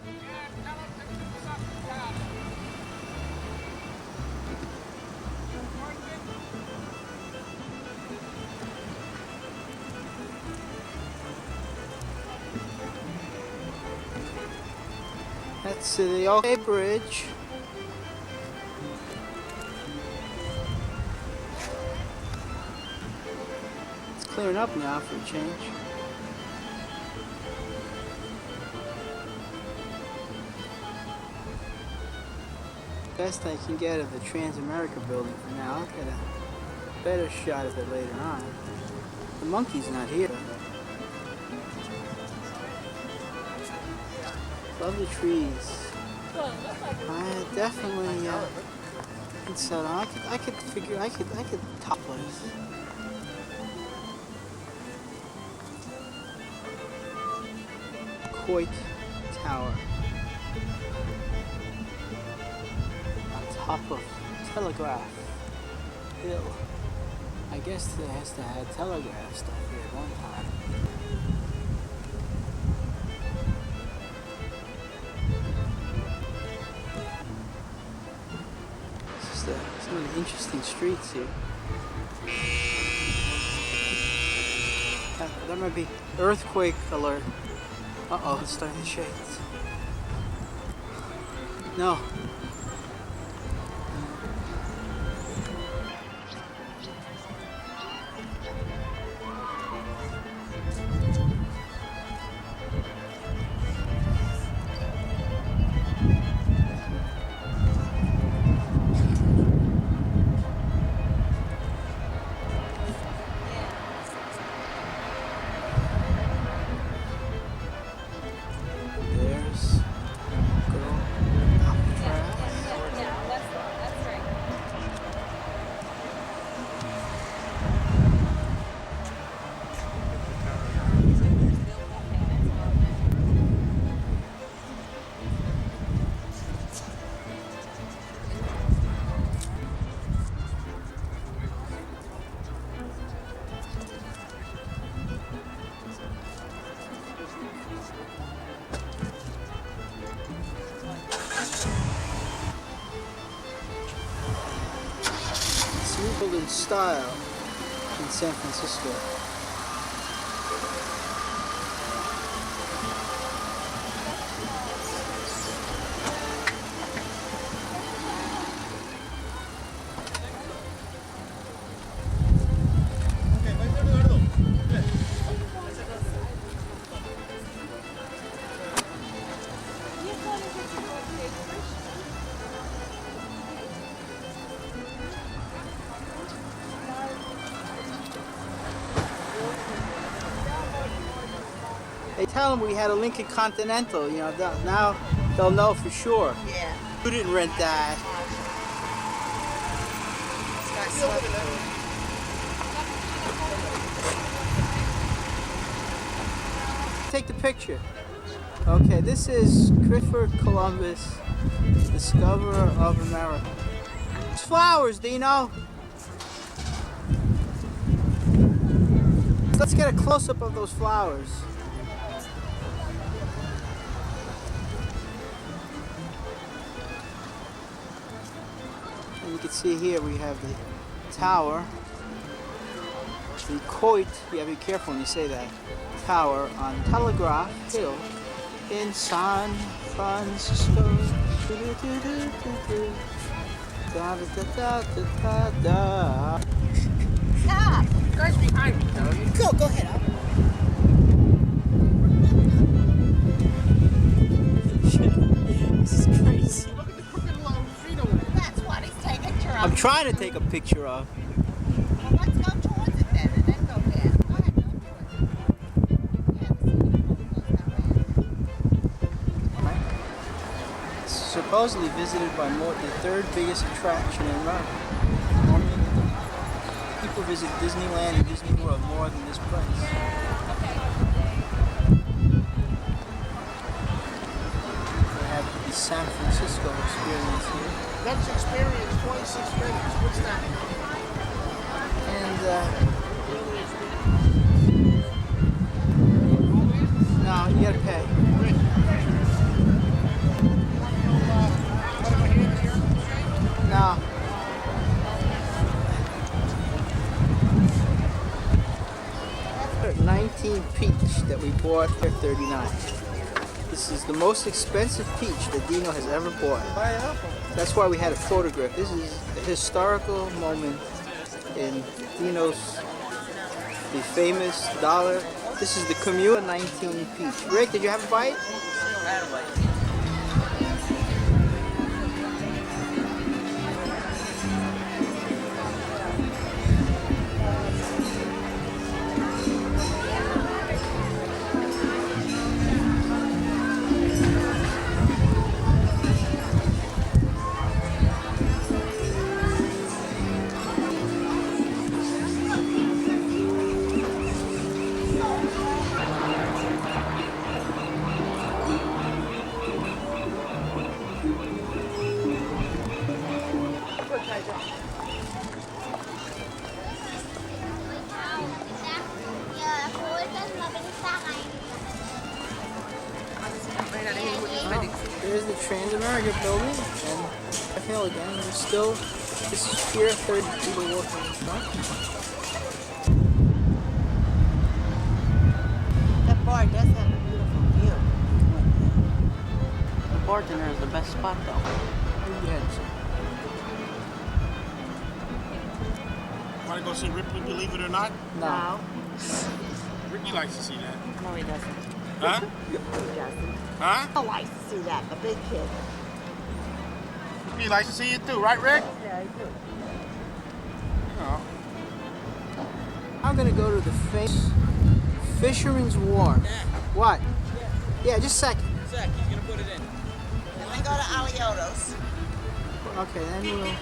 That's the OK Bridge. It's clearing up now for a change. Best I can get of the Trans-America building for now. I'll get a better shot of it later on. The monkey's not here. Love the trees. I definitely can settle. I could figure. I could top place. Coit Tower. On top of Telegraph Hill. I guess they has to have telegraph stuff here at one time. This is the Some of the interesting streets here. That might be earthquake alert. Uh-oh, it's starting to shake. No. There's girl Alcatraz. It's built in style in San Francisco. They tell them we had a Lincoln Continental, you know, now they'll know for sure. Yeah. You didn't rent that. It's got stuff. Take the picture. Okay, this is Christopher Columbus, discoverer of America. It's flowers, Dino. Let's get a close-up of those flowers. And you can see here we have the tower, the Coit, you gotta be careful when you say that, tower on Telegraph Hill in San Francisco. Da, da, da, da, da, da. Stop. You guys behind me, tell you. Go ahead. This is crazy. Look at the crooked little feet over there. That's what he's taking a picture of. I'm trying to take a picture of. Well, let's go towards it then, and then go down. Go ahead, go towards it. Yeah, the scenic road goes that way. It's supposedly visited by the third biggest attraction in America. People visit Disneyland and Disney World more than this place. They have the San Francisco experience here. Next experience, 26 minutes. What's that? And no, you gotta pay. No. $19 peach that we bought for $39. This is the most expensive peach that Dino has ever bought. That's why we had a photograph. This is a historical moment in Dino's, the famous dollar. This is the Comuna 19 peach. Rick, did you have a bite? I had a bite. There's the Trans-America building and Hill again. There's still This is Pier 30 people walking in front. That bar does have a beautiful view. The bartender is the best spot though. Yes. Want to go see Ripley, Believe It or Not? No. Ricky likes to see that. No, he doesn't. Huh? He doesn't. Huh? I like to see that, the big kid. He likes to see it too, right, Rick? Yeah, I do. Oh. I'm gonna go to the Fisherman's Wharf. What? Yeah, just a second. Zach, he's gonna put it in. Then we go to Alioto's. Okay, then we'll.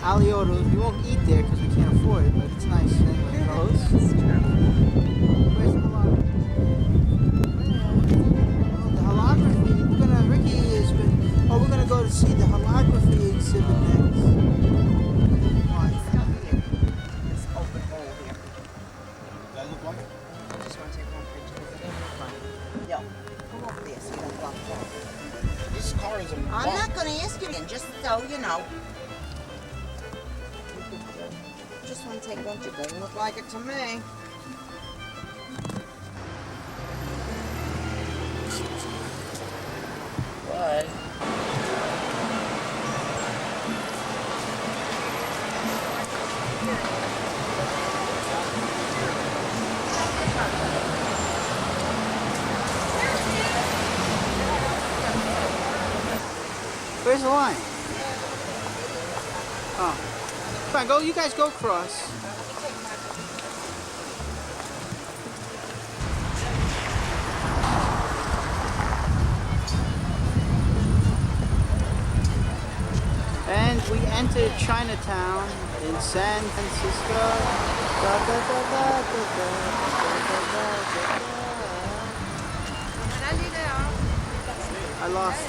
Alioto's. We won't eat there because we can't afford it, but it's nice. Anyway, close. Where's the holography? Oh, the holography. Ricky has been. Oh, we're gonna go to see the holography exhibit next. Oh, it's stuff here. This open hole here. That look like? I just want to take one picture because it doesn't look like it. Yo, come over there so you don't block the This car is a I'm not going to ask you again, just so you know. Just want to take one picture. Doesn't look like it to me. But Where's the line? Oh. Come on, go. You guys go across. And we entered Chinatown in San Francisco. Da, da, da, da, da, da, da, da, da, da. I lost it.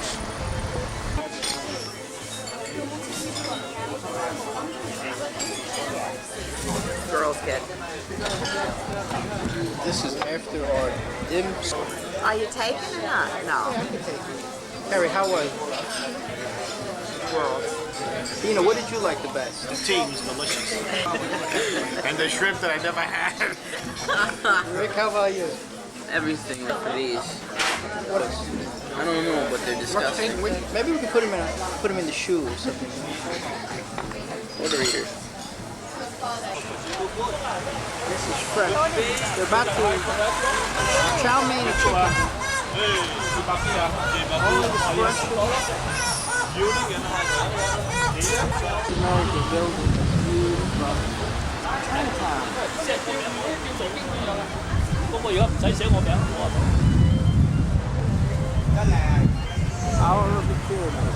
Girls get. This is after our dim sum. Are you taking it or not? No. Harry, how was it? World. Dino, what did you like the best? The tea was delicious. And the shrimp that I never had. Rick, how about you? everything for these. What is? I don't know, but they're disgusting. Maybe we can put them in the shoe or something. Water eaters. This is fresh. They're about to chow mein and chicken. Only the fresh ones. America building is beautiful. Chinatown. Our of the pyramid.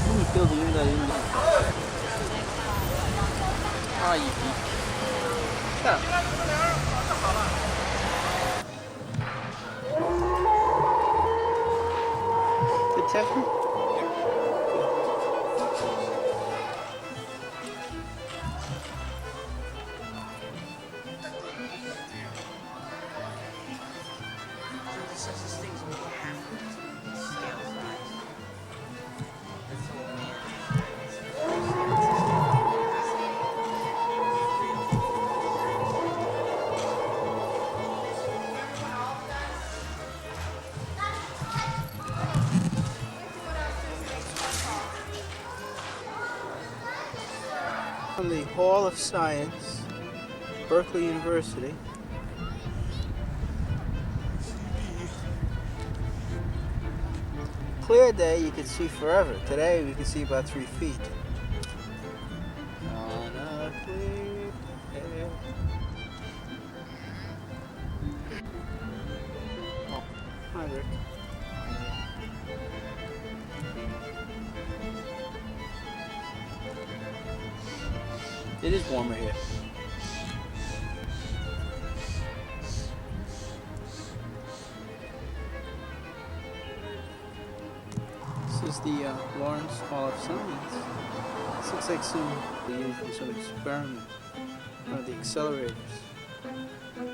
Any building in the Ah, you geek. Shut up. Good Teflon? From the Hall of Science, Berkeley University. Clear day, you could see forever. Today, we can see about 3 feet. On a clear day. Oh, hi, Rick. It is warmer here. This is the Lawrence Hall of Science. This looks like some used in some experiment. One of the accelerators.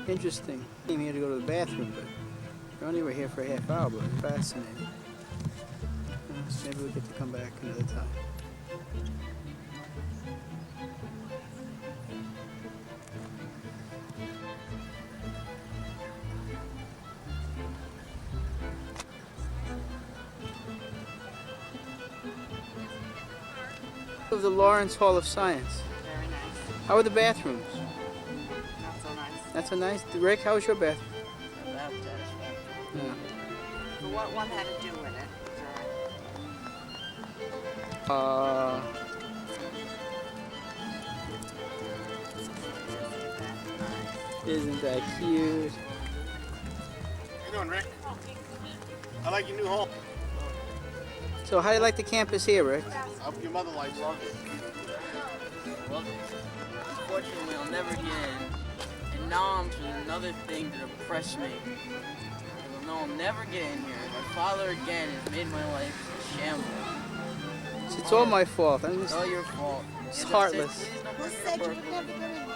Interesting. Came here to go to the bathroom, but we only were here for a half hour, but fascinating. It's Maybe we'll get to come back another time. Of the Lawrence Hall of Science. Very nice. How are the bathrooms? Not so nice. Not so nice. Rick, how was your bathroom? About satisfactory. Yeah. But what one had to do with it? Isn't that cute? How you doing, Rick? I like your new home. So how do you like the campus here, Rick? I hope your mother likes it. Love it. Love it. Unfortunately, I'll never get in. And NOMS was another thing that oppressed me. Because I'll never get in here. My father, again, has made my life a shambles. It's all my fault. I'm It's just, all your fault. it's As I said, heartless. please don't Who bring said your you would birth- never go in there?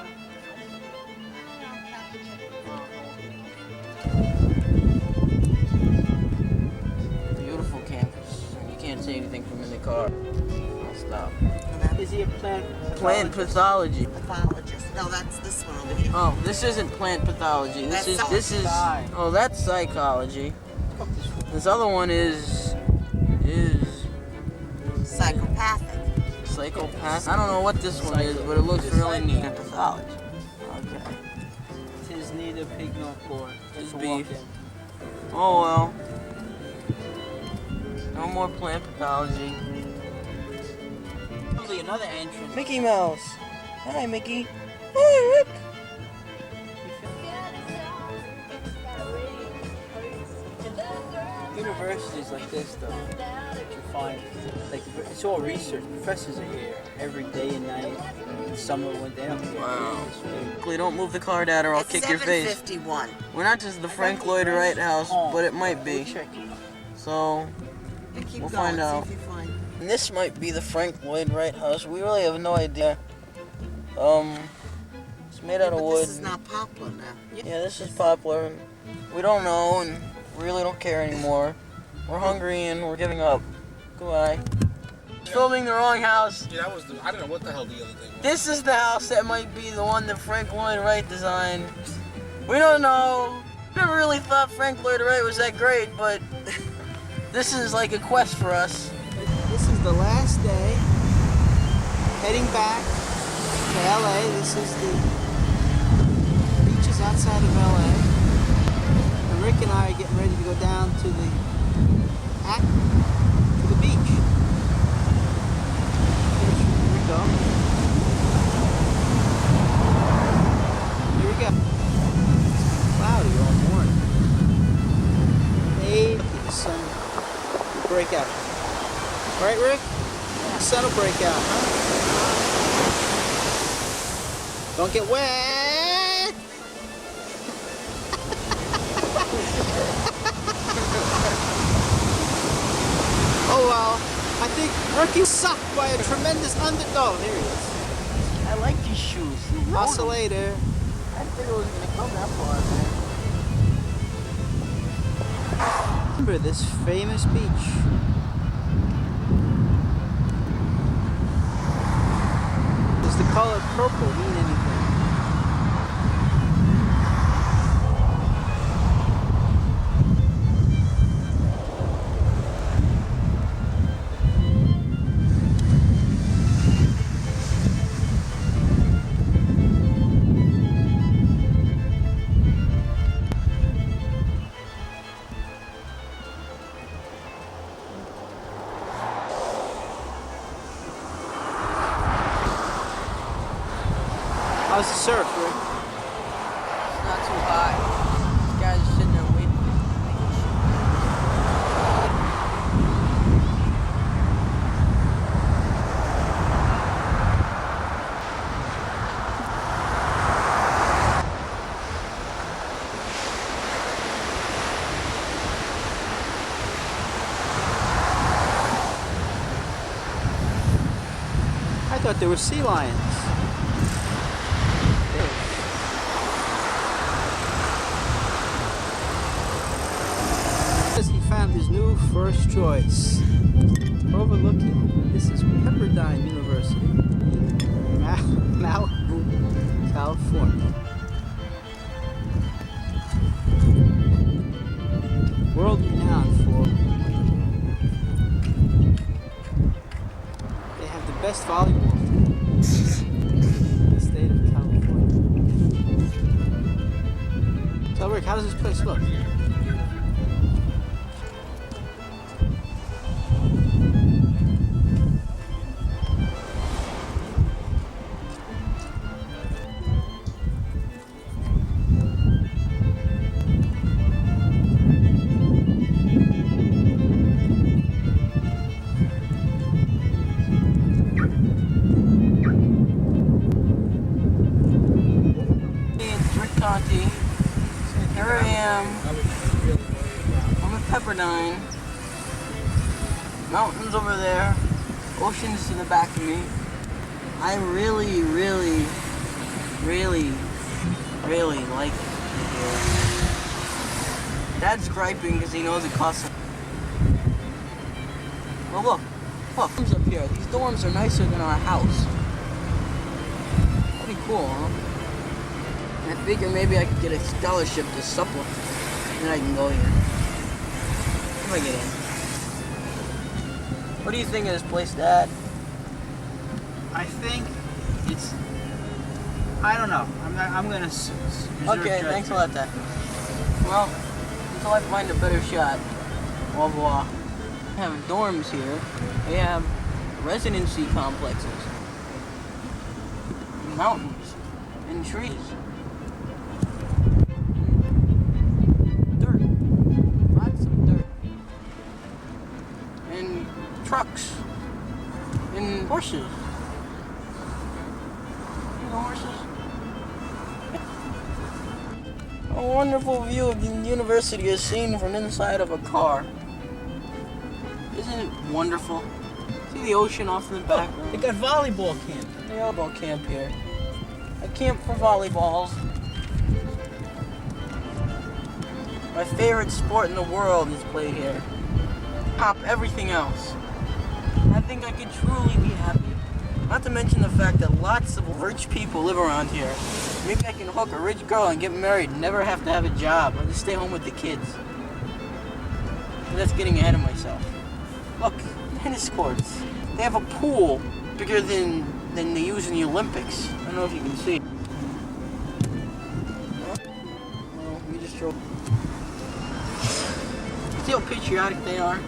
Beautiful campus. You can't see anything from in the car. I'll stop. Is he a plant? Plant pathology. Pathologist. No, that's this one over here. Oh, this isn't plant pathology. This is Psy. oh, that's psychology. This other one is Psychopathic. psychopath. I don't know what this one is, but it looks really neat. Pathology. Okay. Tis neither pig nor pork. It's Just walk beef. in. Oh well. No more plant pathology. Probably another entrance. Mickey Mouse. Hi, Mickey. Hi, Rick. Universities like this, though, that you find, like, it's all research. Professors are here every day and night. In summer, when they don't care. Wow. Please don't move the car, Dad, or I'll kick your face. 751. We're not just the Frank Lloyd Wright house, but it might be. So, You keep We'll going, find out. see if you find. and this might be the Frank Lloyd Wright house. We really have no idea. It's made out of But wood. this is not poplar now. Yeah, this is poplar. And we don't know, and really don't care anymore. We're hungry and we're giving up. Goodbye. Filming the wrong house. Yeah, that was the, I don't know what the hell the other thing was. This is the house that might be the one that Frank Lloyd Wright designed. We don't know. Never really thought Frank Lloyd Wright was that great, but this is like a quest for us. This is the last day. Heading back to LA. This is the beaches outside of LA. And Rick and I are getting ready to go down to the beach. Here we go. Here we go. It's cloudy all morning. Maybe the sun will break out. Right, Rick? The sun will break out, huh? Don't get wet! Oh well, I think Ricky sucked by a tremendous underdog. There he is. I like these shoes. Also later. I didn't think it was gonna come that far, man. Remember this famous beach. Does the color purple mean anything? How's the surf, Rick? It's not too hot. This guy's just sitting there waiting. I thought there were sea lions. He found his new first choice. overlooking. This is Pepperdine University in Malibu, California. World renowned for. They have the best volleyball team in the state of California. So Rick, how does this place look? Here I am. I'm at Pepperdine. Mountains over there. Oceans to the back of me. I really like it here. Dad's griping because he knows it costs. Well, look, dorms up here. These dorms are nicer than our house. Pretty cool, huh? I figure maybe I could get a scholarship to supplement, and then I can go here. If I get in. What do you think of this place, Dad? I think it's. I don't know. I'm gonna. Okay, thanks a lot, Dad. Well, until I find a better shot. Au revoir. They have dorms here. They have residency complexes, mountains, and trees. Trucks and horses. You know horses? A wonderful view of the university is seen from inside of a car. Isn't it wonderful? See the ocean off in the background? They got volleyball camp. They all about camp here. A camp for volleyballs. My favorite sport in the world is played here. Top everything else. I think I could truly be happy. Not to mention the fact that lots of rich people live around here. Maybe I can hook a rich girl and get married and never have to have a job. I'll just stay home with the kids. But that's getting ahead of myself. Look, tennis courts. They have a pool bigger than they use in the Olympics. I don't know if you can see. Well, we just drove. See how patriotic they are?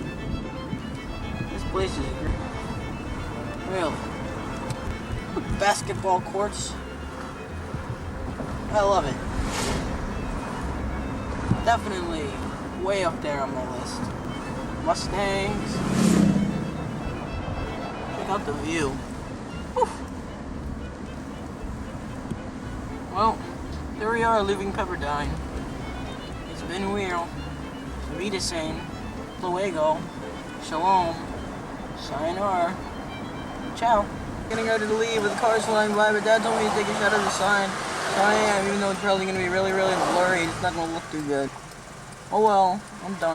This place is great. Really. Basketball courts. I love it. Definitely way up there on my list. Mustangs. Check out the view. Whew. Well, there we are leaving Pepperdine. It's been real. Wiedersehen. Luego. Shalom. Sayonara. Ciao. Getting ready to leave with the cars flying by, but Dad told me to take a shot of the sign. So I am, even though it's probably going to be really blurry. It's not going to look too good. Oh well, I'm done.